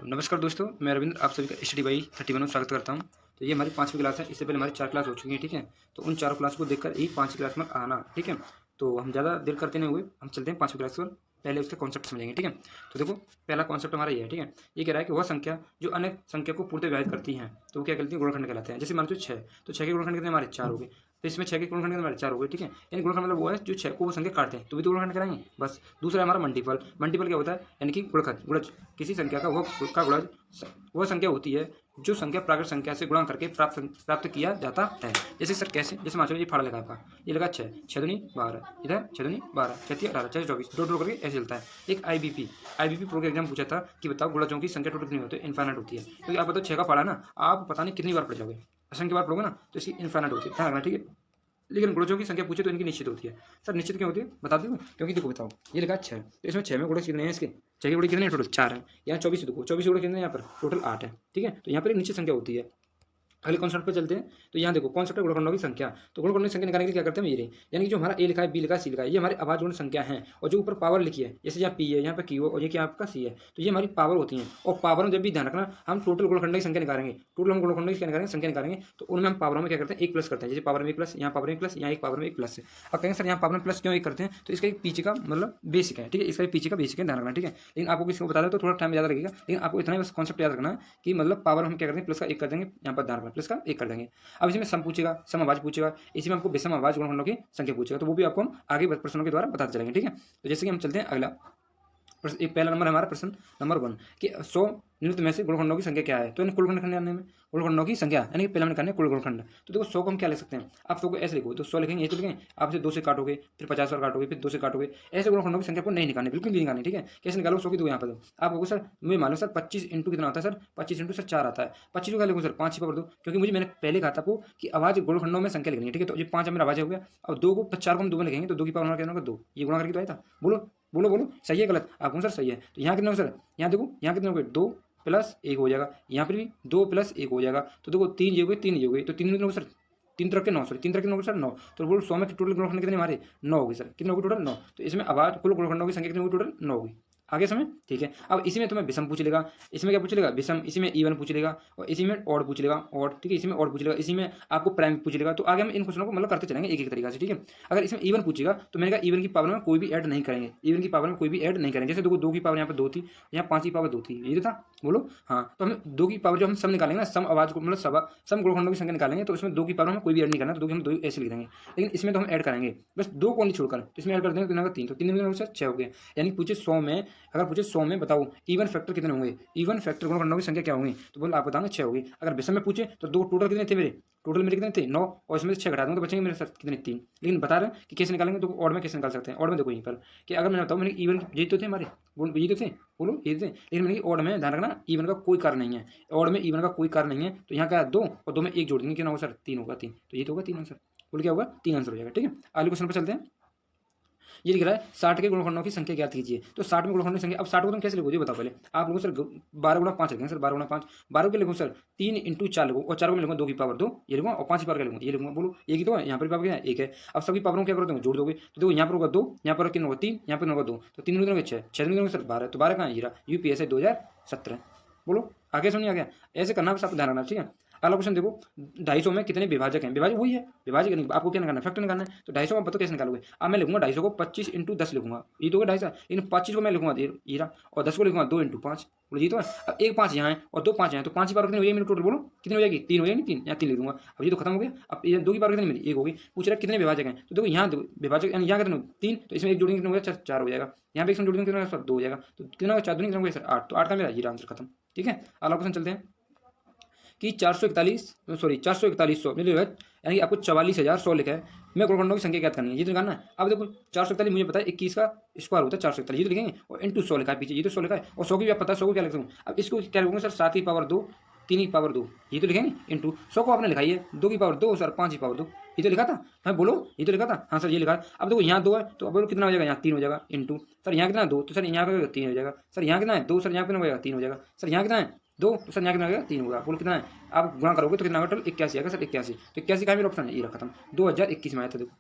नमस्कार दोस्तों, मैं रविंद्र आप सभी का स्टडी बाई 31 में स्वागत करता हूं। तो ये हमारी 5वीं क्लास है। इससे पहले हमारी 4 क्लास हो चुकी है, ठीक है। तो उन चारों क्लास को देखकर एक 5वीं क्लास में आना, ठीक है। तो हम ज़्यादा देर करते नहीं हुए, हम चलते हैं 5वीं क्लास पर। पहले उसके कॉन्सेप्ट समझेंगे, ठीक है। तो देखो, पहला कॉन्सेप्ट हमारा ये है, ठीक है। ये कह रहा है कि वह संख्या जो अन्य संख्या को पूर्णतः विभाजित करती है, तो वो क्या कहती है, गुणनखंड कहलाते हैं। जैसे मान लो 6, तो 6 के गुणनखंड कितने हमारे 4 हो गए। तो इसमें 6 के गुणनखंड कितने हमारे 4 हो गए, ठीक है। यानी गुणनखंड मतलब वो है जो 6 को वो संख्या काटते हैं, तो भी तो गुणनखंड कराएंगे बस। दूसरा है हमारा मल्टीपल। मल्टीपल क्या होता है, यानी कि गुणज गुणज किसी संख्या का गुणज वह संख्या होती है जो संख्या प्राकृत संख्या से गुणा करके प्राप्त किया जाता है। जैसे सर कैसे, जैसे मान लो ये फाड़ा लगा आपका, ये लगा 6, 6 दूनी 12, इधर 6 दूनी 12, 6 18, 6 24, दो ड्रॉ करके ऐसे चलता है। एक आईबीपी प्रो के एग्जाम पूछा था कि बताओ गुणजों की संख्या टोटल कितनी होती है, इनफाइनाइट होती है। क्योंकि आप बताओ 6 का फाड़ा ना, आप पता नहीं कितनी बार पढ़ जाओगे, असंख्य बार पढ़ोगे ना, तो इसकी इनफाइनाइट होती है, ध्यान रखना, ठीक है। लेकिन गुणजों की संख्या पूछे तो इनकी निश्चित होती है। सर निश्चित क्यों होती है, बता दूँ, क्योंकि देखो बताओ, ये लिखा 6, तो इसमें 6 में गुणज कितने हैं इसके, 6 के गुणज कितने हैं टोटल 4 है। यहाँ 24 देखो, 24 गुणज कितने हैं यहाँ पर टोटल 8 है, ठीक है। तो यहाँ पर एक निश्चित संख्या होती है। अगले कॉन्सेप्ट पे चलते हैं। तो यहाँ देखो कॉन्सेप्ट है गुणनखंडों की संख्या। तो गुणनखंडों की संख्या निकालने के लिए क्या करते हैं, ये यानी कि जो हमारा ए लिखा है, बी लिखा है, सी लिखा है, ये हमारी आवाज गुण संख्या है। और जो ऊपर पावर लिखी है, जैसे यहाँ पी है, यहाँ पे क्यू और ये क्या आपका सी है, तो ये हमारी पावर होती है। और पावर में जब भी ध्यान रखना, हम टोटल गुणनखंड की संख्या निकालेंगे, टोटल हम गुणनखंडों की संख्या निकालेंगे, तो उनमें हम पावरों में क्या करते हैं, एक प्लस करते हैं। जैसे पावर में एक प्लस, यहाँ पावर में एक प्लस, यहाँ एक पावर में एक प्लस है। अब कहेंगे सर यहाँ पावर में प्लस क्यों एक करते हैं, तो इसका एक पीछे का मतलब बेसिक है, ठीक है। इसका पीछे का बेसिक है, ध्यान रखना, ठीक है। लेकिन आपको किसी को बता दे तो थोड़ा टाइम याद रखेगा, लेकिन आपको इतना बस कॉन्सेप्ट याद रखना कि मतलब पावर हम क्या करते हैं, प्लस का एक कर देंगे, यहाँ पर ध्यान रखना, प्लस का एक कर देंगे। अब इसमें सम पूछेगा, सम आवाज पूछेगा, इसी में हमको विषम आवाज गुणनखंडों की संख्या पूछेगा, तो वो भी आपको हम आगे प्रश्नों के द्वारा बताते चलेंगे, ठीक है। तो जैसे कि हम चलते हैं अगला एक पहला नंबर हमारा प्रश्न नंबर 1 कि 100 निम्नलिखित में से गुणनखंडों की संख्या क्या है। तो इन कुल गुणनखंड जानने में, गुणनखंडों की संख्या यानी कि पहले हमने करना है कुल गुणनखंड। तो देखो 100 को हम क्या लिख सकते हैं, आप 100 को ऐसे लिखो, तो 100 लिखेंगे, ये तो लिखेंगे, आप इसे 2 से काटोगे, फिर 50 बार काटोगे, फिर 2 से काटोगे, ऐसे गुणनखंडों की संख्या को नहीं निकालनी, बिल्कुल भी निकालनी, ठीक है। कैसे निकालो 100 की, तो यहाँ पर आप कहोगे सर मुझे मालूम सर 25 इंटू कितना होता है, सर 25 इंटू सर 4 आता है। 25 को क्या लिखूँ सर 5 ही पकड़ दो, क्योंकि मुझे मैंने पहले कहा था आपको कि आवाज गुणनखंडों में संख्या लिखनी है, ठीक है। तो ये 5 मेरा आवाज हो गया। अब 2 को 4 को हम 2 में लिखेंगे, तो 2 की पावर क्या होगा 2, ये गुणा करके तो आया था। बोलो बोलो बोलो, सही है गलत, आप कौन सर सही है। तो यहाँ कितने हो सर, यहाँ देखो यहाँ कितने हो गए 2 प्लस 1 हो जाएगा, यहाँ पर भी 2 प्लस 1 हो जाएगा। तो देखो 3 ये हो गए, 3 ये हो गए, तो 3 कितने हो सर 3 तरह के 9, सॉरी 3 तरह के 9 सर 9। तो बोलो 100 में टोटल गुणनखंड कितने हमारे 9 हो गए सर, कितने हो गए टोटल 9। तो इसमें आवाज कुल गुणनखंडों की संख्या कितनी होगी टोटल 9 होगी। आगे समय ठीक है। अब इसी में तुम्हें विषम पूछ लेगा, इसमें क्या पूछ लेगा विषम, इसी में इवन पूछ लेगा, और इसी में ऑड पूछ लेगा ऑड, ठीक है। इसी में ऑड पूछ लेगा, इसी में आपको प्राइम पूछ लेगा। तो आगे हम इन क्वेश्चनों को मतलब करते चलेंगे एक एक तरीके से, ठीक है। अगर इसमें इवन पूछेगा तो मैंने कहा इवन की पावर में कोई भी ऐड नहीं करेंगे, इवन की पावर में कोई भी ऐड नहीं करेंगे। जैसे देखो 2 की पावर यहाँ पर 2 थी, यहाँ 5 की पावर 2 थी, ये तो था, बोलो हाँ। तो हमें 2 की पावर जो हम सम निकालेंगे ना, सम आवाज को मतलब सम गुणनखंडों की संख्या निकालेंगे, तो इसमें 2 की पावर में कोई भी ऐड नहीं करना, तो 2 की हम 2 ऐसे लिख देंगे। लेकिन इसमें तो हम ऐड करेंगे बस 2 को नहीं छोड़कर, तो इसमें ऐड कर देंगे, तो 3, तो 3 से 6 हो गए। यानी पूछे 100 में, अगर पूछे 100 में बताओ इवन फैक्टर कितने होंगे, इवन फैक्टर गुणनखंडों की संख्या क्या होंगी, तो बोलो आप बताओगे 6 होगी। अगर विषम में पूछे तो 2 टोटल कितने थे मेरे, टोटल मेरे कितने थे 9, और इसमें से 6 घटा दूंगा तो बचेंगे मेरे साथ कितने 3। लेकिन बता रहे हैं कि कैसे निकालेंगे, तो ऑड में कैसे निकाल सकते हैं। ऑड में देखो यहीं पर कि अगर मैं बताऊँ, मैंने इवन ये तो थे हमारे गुण, ये तो थे, बोलो ये थे, लेकिन मैंने ऑड में ध्यान रखना इवन का कोई कार्य नहीं है, ऑड में इवन का कोई कार्य नहीं है। तो यहाँ क्या 2 और 2 में 1 जोड़ देंगे, कितना होगा सर 3 होगा, 3, तो ये तो होगा 3 आंसर। बोलो क्या होगा 3 आंसर हो जाएगा, ठीक है। अगले क्वेश्चन पर चलते हैं। ये लिख रहा है 60 के गुणनखंडों की संख्या ज्ञात कीजिए। तो 60 में गुणनखंडों की संख्या, अब 60 को तुम कैसे लिखोगे बताओ पहले आप लोगों सर 12 गुणा 5 लिखेंगे सर, 12 गुणा 5, 12 के लिखूँ सर 3 इंटू 4 लिखूँ, और 4 को मैं लिखूँगा 2 की पावर 2, ये लिखूँगा, और 5 की पावर क्या लिखूँगा ये लिखूँगा। बोलो एक ही तो है, यहाँ पर पावर क्या है 1 है। अब सभी पावरों को क्या करोगे जोड़ दोगे, तो देखो यहाँ पर होगा 2, यहाँ पर कितना होगा 3, यहाँ पर होगा 2, तो 3 होगा 6, 6 होगा सर 12, तो 12 कहाँ है हीरा UPSC 2017। बोलो आगे समझ आ गया, ऐसे करना बस, आपको ध्यान रखना, ठीक है। अगला क्वेश्चन देखो 250 में कितने विभाजक हैं, विभाजक वही है, विभाजक नहीं, आपको क्या निकालना है फैक्टर निकालना है। तो 250 में बताओ कैसे निकालोगे। अब मैं लिखूंगा 250 को 25 इंटू 10 लिखूंगा, ये तो होगा 250, इन 25 को मैं लिखूंगा हीरा, और 10 को लिखूंगा 2 इंटू 5, बोलो ये तो है। अब एक 5 यहाँ है और 2 5 यहाँ है, तो 5 की पावर कितनी हो जाएगी मेरे टोटल, बोलो कितनी हो जाएगी 3 हो जाएगी, 3 यहाँ 3 लिख दूंगा। अब ये तो खत्म हो गया। अब ये 2 की पावर कितनी मेरी 1 होगी, पूछ रहा है कितने विभाजक हैं, तो देखो यहाँ विभाजक यानी यहाँ कितने 3, तो इसमें एक जोड़ेंगे कितना हो गया 4 हो जाएगा, यहाँ पे इसमें जोड़ेंगे कितना होगा सर 2 हो जाएगा, तो कितना होगा 4 दूनी कितना हो गया सर 8, तो 8 का मेरा हीरा आंसर खत्म, ठीक है। अगला क्वेश्चन चलते हैं कि 441 मिली है, यानी कि आपको 44,100 लिखा है, मैं गुणनखंडों की संख्या ज्ञात करनी है, ये तो निकालना है। अब देखो 441 मुझे पता है 21 का स्क्वायर होता है 441, ये तो लिखेंगे, और इंटू 100 लिखा है पीछे, ये तो 100 लिखा है, और 100 की भी आप पता है 100 को क्या लिखता हूँ। अब इसको क्या लिखूंगा सर 7 की पावर 2, 3 की पावर 2, ये तो लिखेंगे, इंटू 100 को आपने लिखाई है 2 की पावर 2 सर 5 की पावर 2, ये तो लिखा था, हाँ बोलो ये तो लिखा था, हाँ सर ये लिखा है। अब देखो यहाँ 2 है, तो अब बोलो कितना हो जाएगा यहाँ 3 हो जाएगा, इंटू सर यहाँ कितना है 2, तो सर यहाँ पे 3 हो जाएगा, सर यहाँ कितना है 2, सर यहाँ पे हो जाएगा 3 हो जाएगा, सर यहाँ कितना है 2, तो सर यहाँ कितना हो जाएगा 3 होगा। बोलो कितना है, आप गुणा करोगे तो कितना होगा टोटल 81 आएगा सर 81, तो 81 का मेरा ऑप्शन है ये खत्म, 2021 में आया था देखो।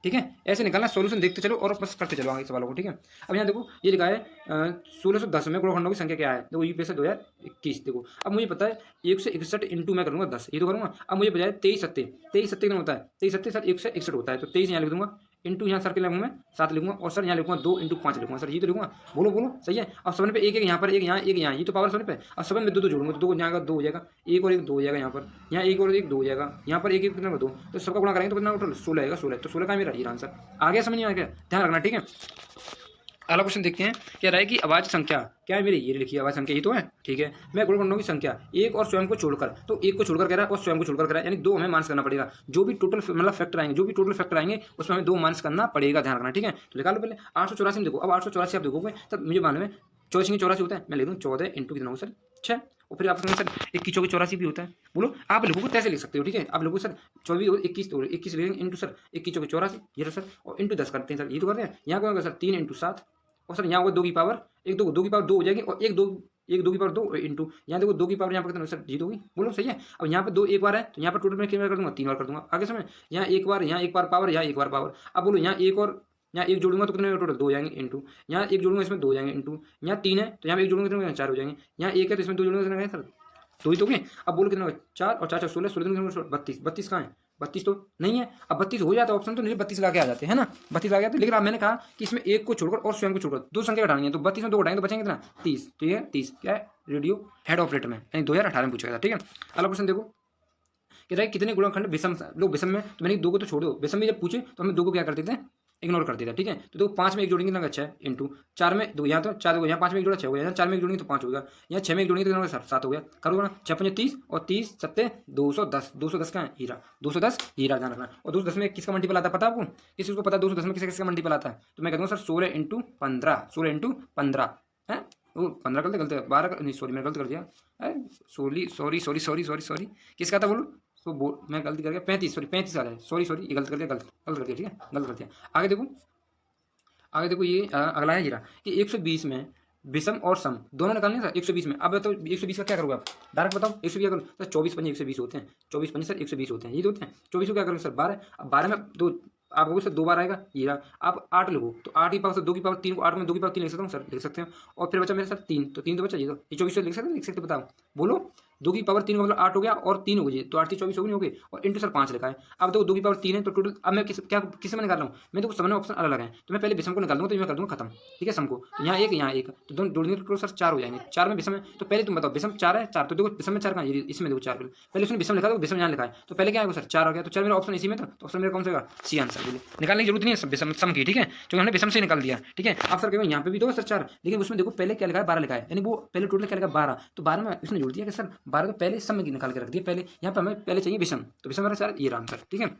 ठीक है, ऐसे निकालना, सॉल्यूशन देखते चलो और बस करते चलो आगे सवालों को। ठीक है, अब यहाँ देखो ये लिखा है 1610 में गुणनखंडों की संख्या क्या है, देखो यूपीएससी 2021। देखो अब मुझे पता है 161 इंटू मैं करूँगा 10, ये तो करूँगा। अब मुझे बजाय 23 कितना होता है, 23 सर 161 होता है, तो 23 यहाँ लिख दूंगा इंटू यहाँ सर के लिखूंगा मैं 7 लिखूंगा, और सर यहाँ लिखूंगा 2 इंटू 5 लिखूंगा सर, ये तो लिखूंगा। बोलो बोलो सही है। अब सेवन पे एक एक यहाँ पर, एक यहाँ एक यहाँ, ये तो पावर सेवन पे। अब सेवन में दो जोड़ूंगा तो दो यहाँ का 2 हो जाएगा, एक और एक 2 हो जाएगा, यहाँ पर यहाँ एक और एक 2 हो जाएगा, यहाँ पर एक एक कितना 2, तो सबका गुणा करेंगे तो कितना टोटल 16 आएगा, 16। तो 16 का मेरा ये आंसर आ गया, समझ नहीं आ गया, ध्यान रखना। ठीक है, अगला क्वेश्चन देखते हैं, क्या रहा है कि आवाज संख्या क्या है मेरी, ये लिखिए आवाज संख्या ये तो है। ठीक है, मैं गुणनखंडों की संख्या एक और स्वयं को छोड़कर, तो एक को छोड़कर कह रहा है और स्वयं को छोड़कर कह रहा है, यानी दो हमें माइनस करना पड़ेगा। जो भी टोटल मतलब फैक्टर आएंगे, जो भी टोटल फैक्टर आएंगे उसमें हमें 2 माइनस करना पड़ेगा, ध्यान रखना। ठीक है, तो निकालो पहले 884 में। देखो अब 884 आप देखोगे तब मुझे मालूम है 84 होता है, मैं लिख दूँ 14 इंटू कितना होगा सर 6, और फिर आप सर 21 84 भी होता है। बोलो आप लिखोगे तो ऐसे लिख सकते हो। ठीक है, आप लिखो सर 24 21 लिखेंगे इंटू सर 21 84 ये सर, और इंटू 10 करते हैं सर, ये तो करते हैं। यहाँ क्या होगा सर 3 इंटू 7, और सर यहाँ होगा 2 की पावर एक, 2 की पावर 2 हो जाएगी, और एक 2 की पावर 2 इंटू यहाँ देखो 2 की पावर यहाँ पर कितना सर जीत होगी, बोलो सही है। अब यहाँ पे 2 एक बार है तो यहाँ पर टोटल मैं कितनी बार कर दूंगा 3 बार कर दूंगा, आगे समय यहाँ एक बार, यहाँ एक बार पावर, यहाँ एक बार पावर। अब बोलो यहाँ एक और यहाँ एक जोड़ूंगा तो कितने टोटल 2 हो जाएंगे इंटू, यहाँ एक जोड़ूंगा इसमें 2 हो जाएंगे इंटू, यहाँ 3 है तो यहाँ एक जोड़ूंगा कितने 4 हो जाएंगे, यहाँ एक है तो इसमें 2 जोड़ूंगा कितने सर 2 ही तो गए। अब बोलो कितना 4 और 4 16 16 32, 32 कहाँ है 32 तो नहीं है। अब 32 हो जाता है ऑप्शन तो नहीं, 32 ला के आ जाते हैं ना, 32 ला के आते। लेकिन अब मैंने कहा कि इसमें एक को छोड़कर और स्वयं को छोड़कर 2 संख्या घटानी है, तो 32 में 2 घटाएंगे तो बचेंगे कितना 30, तो ये 30 क्या है रेडियो हेड ऑपरेटर में, यानी 2018 में पूछा गया था। ठीक है, अगला क्वेश्चन देखो कि भाई कितने गुणनखंड विषम लोग विषम में, तो मैंने 2 को तो छोड़ दो, विषम में जब पूछे तो हमें 2 को क्या करते थे इग्नोर कर देता। ठीक है, तो देखो 5 में एक जोड़ेंगे तो अच्छा है इंटू 4 में 2, यहाँ तो 4 हो गया, यहाँ 5 में एक जोड़ा 6 हो गया, यहाँ 4 में एक जोड़ेंगे तो 5 हो गया, यहाँ 6 में एक जोड़ेंगे तो 7 हो गया, करो ना 6 5 30 और 30 7 210, 210 का है हीरा, 210 हीरा ध्यान रखना। और 210 में किसका मल्टीपल आता है पता आपको, किसी को पता 210 में किसका मल्टीपल आता है, तो मैं कहता हूँ सर 16 इंटू 15, 16 इंटू 15 है वो 15 गलत 12 नहीं सॉरी मैंने गलत कर दिया, सॉरी किसका था बोलो, तो मैं गलती कर गया 35 आ रहा है, सॉरी ये गलत कर दिया, गलत कर दिया। ठीक है, गलत कर दिया। आगे देखो ये अगला है जीरा कि 120 में विषम और सम दोनों निकालने सर 120 में। अब तो 120 का क्या करोगे आप डायरेक्ट बताओ, 120 क्या करो सर 24 पंजे 120 होते हैं, 24 पंजे सर 120 होते हैं, ये होते हैं। 24 को क्या करोगे सर 12, अब 12 में 2 आप लोगों से 2 बार आएगा ये रहा। आप 8 लिखो तो 8 की पावर से 2 की पावर 3 को 8 में 2 की पावर 3 लिख सकता हूँ सर, लिख सकते हैं। और फिर बचा मेरे सर 3, तो 3 तो बचा, ये 24 लिख सकते बताओ बोलो। 2 की पावर 3 का मतलब 8 हो गया और 3 हो गई, तो 8 की 24 हो गई, और इंटू सर 5 लिखा है। अब देखो 2 की पावर 3 है तो टोटल, अब मैं किस में निकाल रहा हूँ, मैं तो सामने ऑप्शन अलग है, तो मैं पहले विषम को निकाल दूंगा, तो मैं कर दूंगा खत्म। ठीक है, सम को तो यहाँ एक तो दोनों जोड़ने टोटल सर 4 हो जाएंगे, 4 में विषम है, तो पहले तुम बताओ विषम 4 है 4, तो देखो विषम में 4 कहाँ है, इसमें देखो 4 पहले उसने विषम लिखा था, विषम यहाँ लिखा है, तो पहले क्या आएगा सर 4 हो गया, तो 4 मेरा ऑप्शन इसी में था, तो ऑप्शन मेरा कौन सा सी आंसर। बोले निकालने की जरूरत नहीं है विषम सम की, ठीक है, क्योंकि हमने विषम से निकाल दिया। ठीक है, आप सर कहेंगे यहाँ पे भी दो सर 4, लेकिन उसमें देखो पहले क्या लिखा है 12 लिखा है, यानी वो पहले टोटल क्या लिखा 12, तो 12 में उसने जोड़ दिया कि सर 12 तो पहले सम में निकाल के रख दिया, पहले यहाँ पे हमें पहले चाहिए विषम, तो विषम मेरा सर ये रहा आंसर। ठीक है,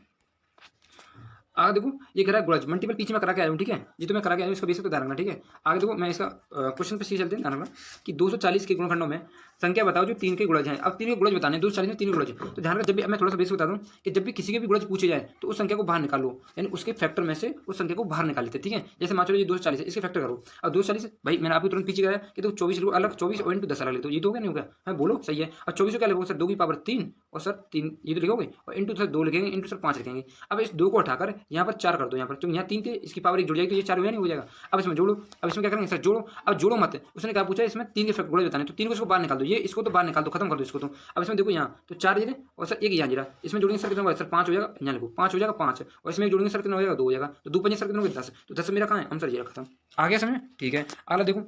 आगे देखो ये कह रहा है गुणज मल्टीपल पीछे मैं करा के आया हूँ। ठीक है, ये तो मैं करा के आया हूँ, इसका बेसिक तो ध्यान रखना। ठीक है, आगे देखो मैं इसका क्वेश्चन पे सीधे चलते हैं, ध्यान रखना कि 240 के गुणनखंडों में संख्या बताओ जो 3 के गुणज हैं। अब 3 के गुणज बताने 240 में 3 के गुणज, तो ध्यान रखना जब भी मैं थोड़ा सा बेसिक बता दूं कि जब भी किसी के भी गुणज पूछे जाए तो उस संख्या को बाहर निकालो, यानी उसके फैक्टर में से उस संख्या को बाहर निकाल लेते। ठीक है, जैसे मान चलो ये 240 है, इसके फैक्टर करो। अब 240 भाई मैंने आपको तुरंत पीछे गया कि तो 24 अलग 24 और इंटू 10 अलग ले, तो ये तो नहीं होगा, मैं बोलो सही है। और 24 को क्या लिखोगे सर 2 की पावर 3 और सर 3 ये तो लिखोगे, और इंटू सर 2 लिखेंगे, इंटू सर 5 लिखेंगे। अब इस 2 को हटाकर यहाँ पर 4 कर दो, यहाँ पर तो यहाँ 3 थे, इसकी पावर 1 जुड़ जाएगी, तो ये 4 हुआ नहीं हो जाएगा। अब इसमें जोड़ो, अब इसमें क्या करेंगे सर जोड़ो, अब जोड़ो मत, उसने क्या पूछा इसमें 3 के फैक्टर गुणज बताने, तो 3 को इसको बाहर निकाल दो, ये इसको तो बाहर निकाल दो, खत्म कर दो इसको। तो अब इसमें देखो यहाँ तो 4 जीरे और सर 1 यहाँ जीरा, इसमें जोड़ेंगे सर कितना होगा सर 5 हो जाएगा, यहाँ लिखो 5 हो जाएगा 5, और इसमें जोड़ेंगे सर कितना हो जाएगा 2 हो जाएगा, तो 2 पंजे सर कितना होगा 10, तो 10 मेरा कहाँ है आंसर ये खत्म। आ गया समझ। ठीक है, अगला देखो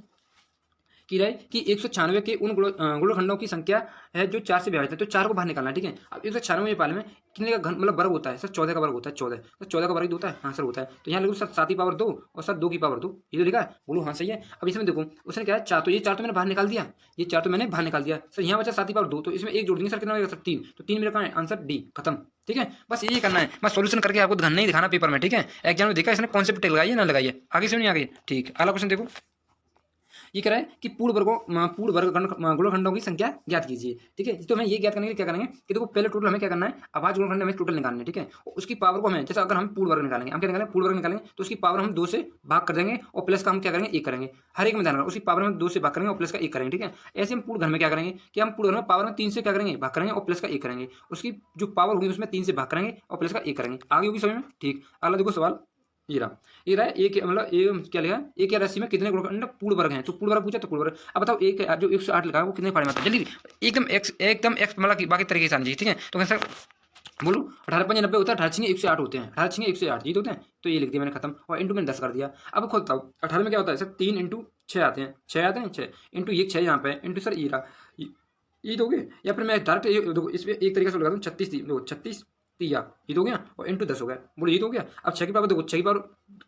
कि रहे कि 196 के उन गुणनखंडों की संख्या है जो 4 से विभाजित है, तो 4 को बाहर निकालना है। ठीक है, अब 196 के पाले में कितने का घन मतलब वर्ग होता है सर 14 का वर्ग होता है, 14 तो 14 का वर्ग होता है, हाँ सर होता है। तो यहाँ लिखो सर 7 की पावर 2 और सर 2 की पावर 2, ये तो लिखा है, बोलो हाँ सही है। अब इसमें देखो उसने क्या है 4, तो ये 4 तो मैंने बाहर निकाल दिया, ये 4 तो मैंने बाहर निकाल दिया सर, यहाँ बचा 7 की पावर 2, तो इसमें एक जोड़ देंगे सर कितना होगा सर 3, तो 3 मेरा कहाँ है आंसर डी, खत्म। ठीक है, बस यही करना है, मैं सॉल्यूशन करके आपको धन नहीं दिखाना पेपर में। ठीक है, एग्जाम में देखा इसने कॉन्सेप्ट लगाइए ना लगाइए, आगे से नहीं आ गई। ठीक, अगला क्वेश्चन देखो ये कह रहा है कि पूर्ण वर्ग गुणनखंडों की संख्या ज्ञात कीजिए। ठीक है, तो हमें ये ज्ञात करने के लिए क्या करेंगे कि देखो पहले टोटल हमें क्या करना है, अभाज्य गुणनखंड हमें टोटल निकालना है। ठीक है, उसकी पावर को हमें, जैसे अगर हम पूर्ण वर्ग निकालेंगे, हम क्या निकालेंगे, पूर्ण वर्ग निकालेंगे तो उसकी पावर हम 2 से भाग कर देंगे और प्लस का हम क्या करेंगे, 1 करेंगे। हर एक में ध्यान रखना, उसकी पावर हम 2 से भाग करेंगे और प्लस का 1 करेंगे। ठीक है, ऐसे हम पूर्ण घर में क्या करेंगे कि हम पूर्ण घर में पावर में 3 से क्या करेंगे, भाग करेंगे और प्लस का 1 करेंगे। उसकी जो पावर होगी उसमें 3 से भाग करेंगे और प्लस का 1 करेंगे। आगे होगी समझ में। ठीक, अगला देखो सवाल ये रहा एक मतलब एक क्या लिखा, एक या राशि में कितने गुणनखंड पूर्ण वर्ग हैं। तो पूर्ण वर्ग पूछा तो पूर्ण वर्ग। अब बताओ एक जो 108 लिखा है वो कितने पारे में आता है, जल्दी एकदम एक्स मतलब बाकी तरीके से आना। ठीक है, तो सर बोलो 18 5 90 होता है, 18 6 108 होते हैं, 18 6 108 ये तो होते हैं। तो ये लिख दिया मैंने, खत्म। और इंटू मैंने 10 कर दिया। अब खुद बताओ 18 में क्या होता है सर, 3 इंटू 6 आते हैं, 6 आते हैं, 6 इंटू ये 6 यहाँ पे इंटू सर ये दोगे, या फिर मैं डायरेक्ट इसमें एक तरीके से लगा दूँ 36 देखो 36 तिया ये हो गया और इंटू 10 हो गया। बोलो ये तो हो गया। अब 6 की पावर देखो, 6 की पावर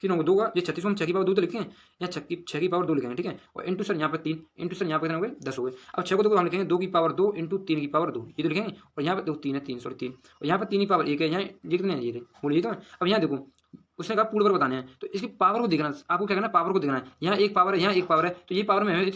कितना होगा, 2 का, ये 36 को हम 6 की पावर 2 तो लिखेंगे, या 6 की पावर 2 लिखेंगे। ठीक है, और इंटू सर यहाँ पे 3 इंटू सर यहाँ पे कितने हो गए, 10 हो गए। अब 6 को देखो हम लिखेंगे 2 की पावर 2 इंटू 3 की पावर 2 ये तो लिखेंगे, और यहाँ पे देखो 3 है, 3 सॉरी 3, और यहाँ पे 3 की पावर 1 है, यहाँ ये कितने हैं, ये बोलिए तो। अब यहाँ देखो उसने कहा पूर्ण वर्ग बताने हैं, तो इसकी पावर को देखना, आपको क्या करना है, पावर को देखना है। यहाँ एक पावर है, यहाँ एक पावर है, तो ये पावर में है,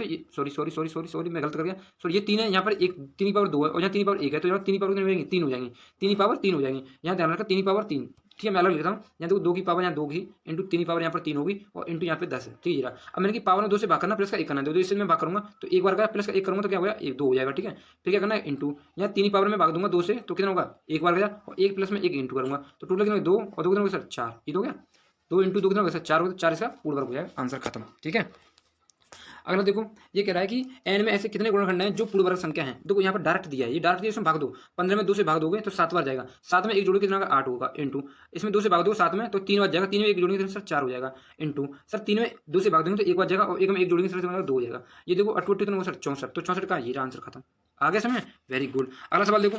सॉरी मैं गलत कर गया, सॉरी ये 3 है, यहाँ पर एक 3 की पावर 2 है और यहाँ 3 की पावर 1 है, तो यहाँ 3 की पावर कितनी हो जाएंगी, 3 हो जाएंगी, 3 की पावर 3 हो जाएंगी। यहाँ ध्यान रखा 3 की पावर 3। ठीक है, मैं अलग लिखता हूँ, यहाँ देखो 2 की पावर यहाँ 2 की इंटू 3 की पावर यहाँ पर 3 होगी और इंटू यहाँ पे 10 है। ठीक है, अब मैंने की पावर में 2 से भाग करना, प्लस का 1 करना है, तो इससे मैं भाग करूँगा तो एक बार का प्लस का 1 करूँगा तो क्या होगा, 1 2 हो जाएगा। ठीक है, फिर क्या करना है, इंटू यहाँ 3 की पावर में भाग दूंगा 2 से, तो कितना होगा, एक बार गया, और 1 प्लस में 1 इंटू करूँगा, तो टोटल कितना 2 और 2 कितना होगा सर 4, ये तो हो गया। 2 इंटू 2 कितना होगा सर 4 होगा, 4 इसका पूर्ण वर्ग हो जाएगा, आंसर खत्म। ठीक है, अगला देखो ये कह रहा है कि एन में ऐसे कितने गुणनखंड हैं जो पूर्ण वर्ग संख्या है। देखो यहाँ पर डायरेक्ट दिया है, ये डायरेक्ट दिया, इसमें भाग दो, 15 में 2 से भाग दोगे तो 7 बार जाएगा, 7 में एक जोड़ी कितना होगा 8 होगा, इंटू इसमें 2 से भाग दो 7 में तो 3 बार जाएगा, 3 में एक जोड़ी कितना सर 4 हो जाएगा, इंटू सर 3 में 2 से भाग देंगे तो 1 बार जाएगा और 1 में एक जोड़ी सर 2 हो जाएगा। ये देखो 28 कितना होगा सर 64, तो 64 का ये आंसर खत्म। आगे समय वेरी गुड। अगला सवाल देखो,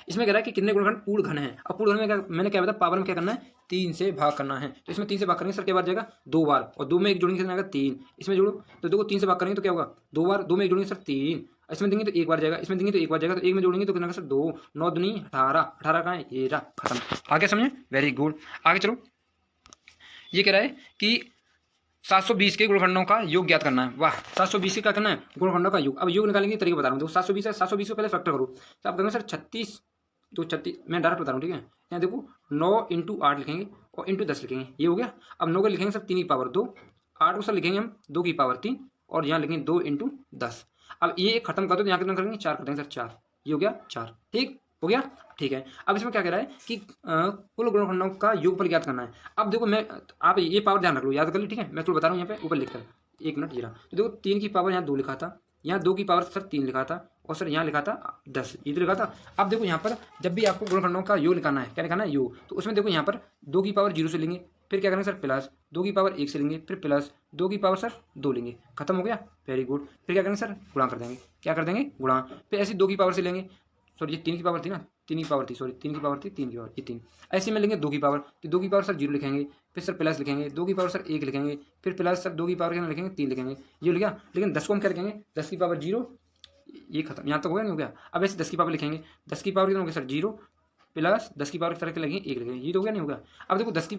इसमें कह रहा है कि कितने गुणनखंड पूर्ण घन है। अब पूर्ण घन में क्या, मैंने क्या बताया, पावर में क्या करना है, 3 से भाग करना है, तो इसमें 3 से भाग करेंगे सर क्या बार जाएगा 2 बार, और 2 में एक जोड़ेंगे कितना आएगा 3, इसमें जोड़ो तो देखो 3 से भाग करेंगे तो क्या होगा 2 बार, 2 में एक जोड़ेंगे सर 3, इसमें देंगे तो 1 बार जाएगा, इसमें देंगे तो 1 बार जाएगा, तो 1 में जोड़ेंगे तो कितना सर 2, 9 दूनी 18, 18 कहाँ है, ये रहा, खत्म। आगे समझे, वेरी गुड। आगे चलो, ये कह रहा है कि 720 के गुणनखंडों का योग ज्ञात करना है। वाह, 720 का करना है गुणनखंडों का योग। अब योग निकालेंगे तरीका बता रहा हूँ, देखो 720 है, 720 को पहले फैक्टर करो, तो आप कहेंगे सर 36 तो 36, मैं डायरेक्ट बता रहा हूँ। ठीक है, यहाँ देखो 9 इंटू 8 लिखेंगे और इंटू 10 लिखेंगे, ये हो गया। अब 9 को लिखेंगे सर 3 की पावर 2, 8 को सर लिखेंगे हम 2 की पावर 3 और यहाँ लिखेंगे 2 इंटू 10। अब ये खत्म कर दो तो यहाँ कितना करेंगे 4 कर देंगे सर 4, ये हो गया 4। ठीक हो गया, ठीक है। अब इसमें क्या कह रहा है कि कुल गुणनखंडों का योगफल ज्ञात करना है। अब देखो मैं, आप ये पावर ध्यान रख लो, याद कर लो। ठीक है, मैं तो बता रहा हूँ यहाँ पे ऊपर लिखकर, 1 मिनट ये रहा। तो देखो 3 की पावर यहाँ 2 लिखा था, यहाँ 2 की पावर सर 3 लिखा था, और सर यहाँ लिखा था 10, ये तो लिखा था। अब देखो यहाँ पर जब भी आपको गुणनखंडों का योग निकालना है, क्या निकालना है योग, तो उसमें देखो यहाँ पर 2 की पावर 0 से लेंगे, फिर क्या करेंगे सर प्लस 2 की पावर 1 से लेंगे, फिर प्लस 2 की पावर सर 2 लेंगे, खत्म हो गया, वेरी गुड। फिर क्या करेंगे सर गुणा कर देंगे, क्या कर देंगे गुणा, फिर ऐसे 2 की पावर से लेंगे, सॉरी ये 3 की पावर थी ना, 3 की पावर थी, सॉरी 3 की पावर थी, 3 की पावर ये 3, ऐसे में लेंगे 2 की पावर, तो 2 की पावर सर 0 लिखेंगे, फिर सर प्लस लिखेंगे, 2 की पावर सर 1 लिखेंगे, फिर प्लस सर 2 की पावर क्या लिखेंगे 3 लिखेंगे, ये लिखा। लेकिन 10 को हम क्या लिखेंगे, 10 की पावर 0, ये खत्म, यहाँ तक हो गया नहीं हो गया। अब ऐसे 10 की पावर लिखेंगे, 10 की पावर कितना हो गया सर 0 प्लस 10 की पावर तरह के लगेंगे 1 लिखेंगे, ये तो हो गया नहीं होगा। अब देखो 10 की